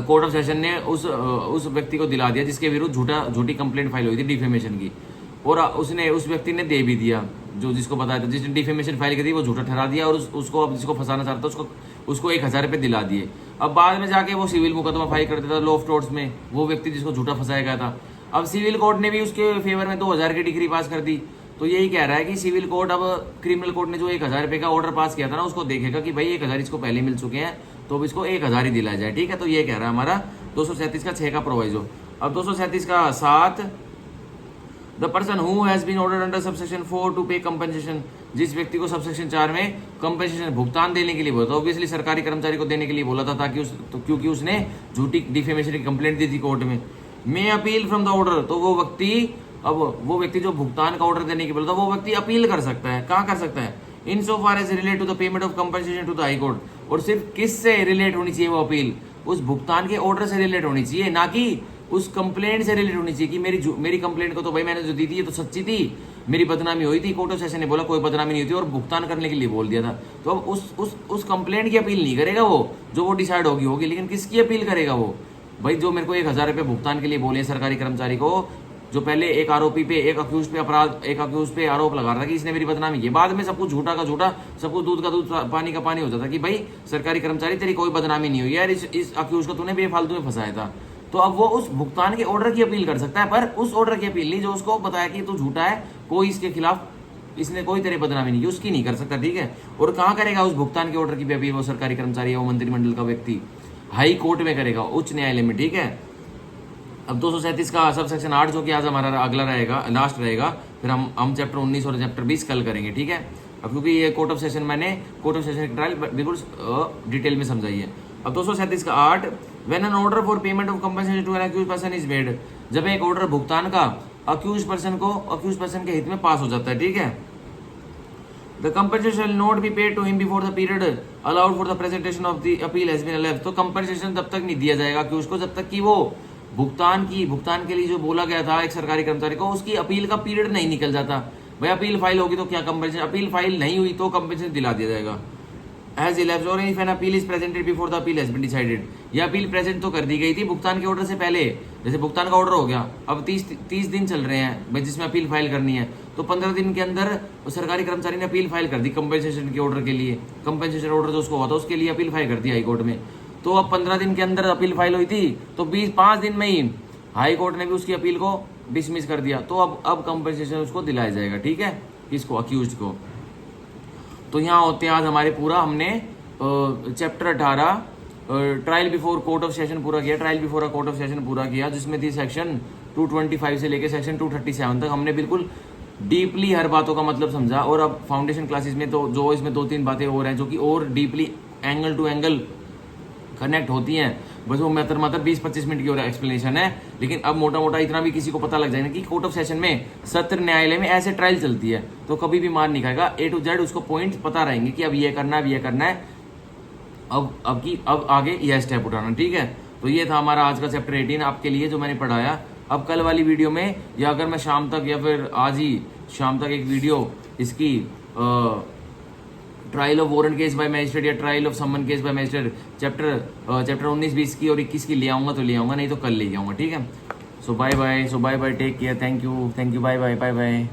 court of session ने उस व्यक्ति को दिला दिया जिसके विरुद्ध झूठी कंप्लेंट फाइल हुई थी डिफेमेशन की, और उसने उस व्यक्ति ने दे भी दिया, जो जिसको बताया था, जिसने डिफेमेशन फाइल की थी वो झूठा ठहरा दिया, और उसको अब जिसको फंसाना चाहता था उसको 1000 रुपये दिला दिए। अब बाद में जाके वो सिविल मुकदमा फाइल कर देता था लॉ ऑफ टोर्ट्स में, वो व्यक्ति जिसको झूठा फंसाया गया था। अब सिविल कोर्ट ने भी उसके फेवर में 2000 की डिग्री पास कर दी। तो यही कह रहा है कि सिविल कोर्ट अब क्रिमिनल कोर्ट ने जो 1000 रुपये का ऑर्डर पास किया था ना, उसको देखेगा कि भाई 1000 इसको पहले मिल चुके हैं, तो अब इसको 1000 ही दिलाया जाए। ठीक है, तो ये कह रहा है हमारा 237 का 6 का प्रोवाइजो। अब 237 का 7, the person who has been ordered under subsection 4 to pay compensation, जिस व्यक्ति को सबसेक्शन 4 में कंपनसेशन भुगतान देने के लिए बोला था, ऑब्वियसली सरकारी कर्मचारी को देने के लिए बोला था, ताकि क्योंकि उसने झूठी डिफेमेशन की कंप्लेंट दी थी कोर्ट में। मे अपील फ्रॉम द ऑर्डर, तो वो व्यक्ति जो भुगतान का ऑर्डर देने के बोला था, वो व्यक्ति अपील कर सकता है। कहाँ कर सकता है? In so far as relate to the payment of compensation to the high court, और सिर्फ किस से रिलेट होनी चाहिए वो अपील? उस भुगतान के ऑर्डर से रिलेट होनी चाहिए, ना कि उस कंप्लेंट से रिलेट होनी चाहिए कि मेरी कंप्लेंट को तो भाई मैंने जो दी थी ये तो सच्ची थी, मेरी बदनामी हुई थी, कोर्ट ऑफ सेशन ने बोला कोई बदनामी नहीं हुई थी और भुगतान करने के लिए बोल दिया था। तो अब उस कंप्लेंट की अपील नहीं करेगा वो डिसाइड होगी, लेकिन किसकी अपील करेगा वो? भाई जो मेरे को 1000 रुपये भुगतान के लिए बोले सरकारी कर्मचारी को, जो पहले एक आरोपी पे एक अक्यूज पे आरोप लगा रहा था कि इसने मेरी बदनामी की, बाद में सब कुछ झूठा का झूठा, सब कुछ दूध का दूध पानी का पानी होता था कि भाई सरकारी कर्मचारी तेरी कोई बदनामी नहीं हुई यार, इस अक्यूज को तूने बेफालतू में फंसाया था। तो अब वो उस भुगतान के ऑर्डर की अपील कर सकता है, पर उस ऑर्डर की अपील नहीं जो उसको बताया कि तू झूठा है, कोई इसके खिलाफ इसने कोई तेरी बदनामी नहीं की, उसकी नहीं कर सकता। ठीक है, और कहाँ करेगा उस भुगतान के ऑर्डर की भी अपील? वो सरकारी कर्मचारी है, वो मंत्रिमंडल का व्यक्ति हाई कोर्ट में करेगा, उच्च न्यायालय में। ठीक है, अब 237 का सब सेक्शन 8 जो कि आज हमारा अगला रहेगा, लास्ट रहेगा, फिर हम चैप्टर 19 और चैप्टर 20 कल करेंगे। ठीक है, अब क्योंकि ये कोर्ट ऑफ सेशन की ट्रायल बिल्कुल डिटेल में समझाई है। अब 237 का 8, when an order for payment of compensation to an accused person is made, जब एक ऑर्डर भुगतान का अक्यूज्ड पर्सन के हित में पास हो जाता है। ठीक है, the compensation shall not be paid to him before the period allowed for the presentation of the appeal has been allowed, तो कंपनसेशन तब तक नहीं दिया जाएगा अक्यूज्ड को जब तक कि वो भुगतान के लिए जो बोला गया था एक सरकारी कर्मचारी को, उसकी अपील का पीरियड नहीं निकल जाता। भाई अपील फाइल होगी तो क्या कंपनसेशन, अपील फाइल नहीं हुई तो कंपनसेशन दिला दिया जाएगा। एज इलेव्स और if an appeal is presented before the appeal has been decided, ये अपील प्रेजेंट तो कर दी गई थी भुगतान के ऑर्डर से पहले, जैसे भुगतान का ऑर्डर हो गया, अब 30 दिन चल रहे हैं जिसमें अपील फाइल करनी है, तो 15 दिन के अंदर सरकारी कर्मचारी ने अपील फाइल कर दी कंपनसेशन के ऑर्डर के लिए, कंपनसेशन ऑर्डर जो उसको हुआ था उसके लिए अपील फाइल कर दी हाई कोर्ट में। तो अब 15 दिन के अंदर अपील फाइल हुई थी, तो 5 दिन में ही हाई कोर्ट ने भी उसकी अपील को डिसमिस कर दिया, तो अब कंपनसेशन उसको दिलाया जाएगा। ठीक है, किसको? अक्यूज्ड को। तो यहाँ होते हैं आज हमारे पूरा, हमने chapter 18 trial before court of session पूरा किया, trial before a court of session पूरा किया, जिसमें थी सेक्शन 225 से लेके सेक्शन 237 तक हमने बिल्कुल डीपली हर बातों का मतलब समझा। और अब फाउंडेशन क्लासेस में तो जो इसमें 2-3 बातें और हैं जो कि और deeply angle to angle connect होती हैं, बस वो मात्र 20-25 मिनट की और एक्सप्लेनेशन है। लेकिन अब मोटा मोटा इतना भी किसी को पता लग जाएगा कि कोर्ट ऑफ सेशन में सत्र न्यायालय में ऐसे ट्रायल चलती है, तो कभी भी मार नहीं खाएगा, A to Z उसको पॉइंट पता रहेंगे कि अब ये करना है, अब ये करना है, अब आगे यह स्टेप उठाना। ठीक है, तो ये था हमारा आज का चैप्टर 18 आपके लिए जो मैंने पढ़ाया। अब कल वाली वीडियो में, या अगर मैं शाम तक या फिर आज ही शाम तक एक वीडियो इसकी trial of warrant case by magistrate या trial of summon case by magistrate chapter 19, 20 की और 21 की ले आऊँगा, तो ले आऊँगा, नहीं तो कल ले आऊँगा। ठीक है, so bye bye, take care, thank you, bye bye.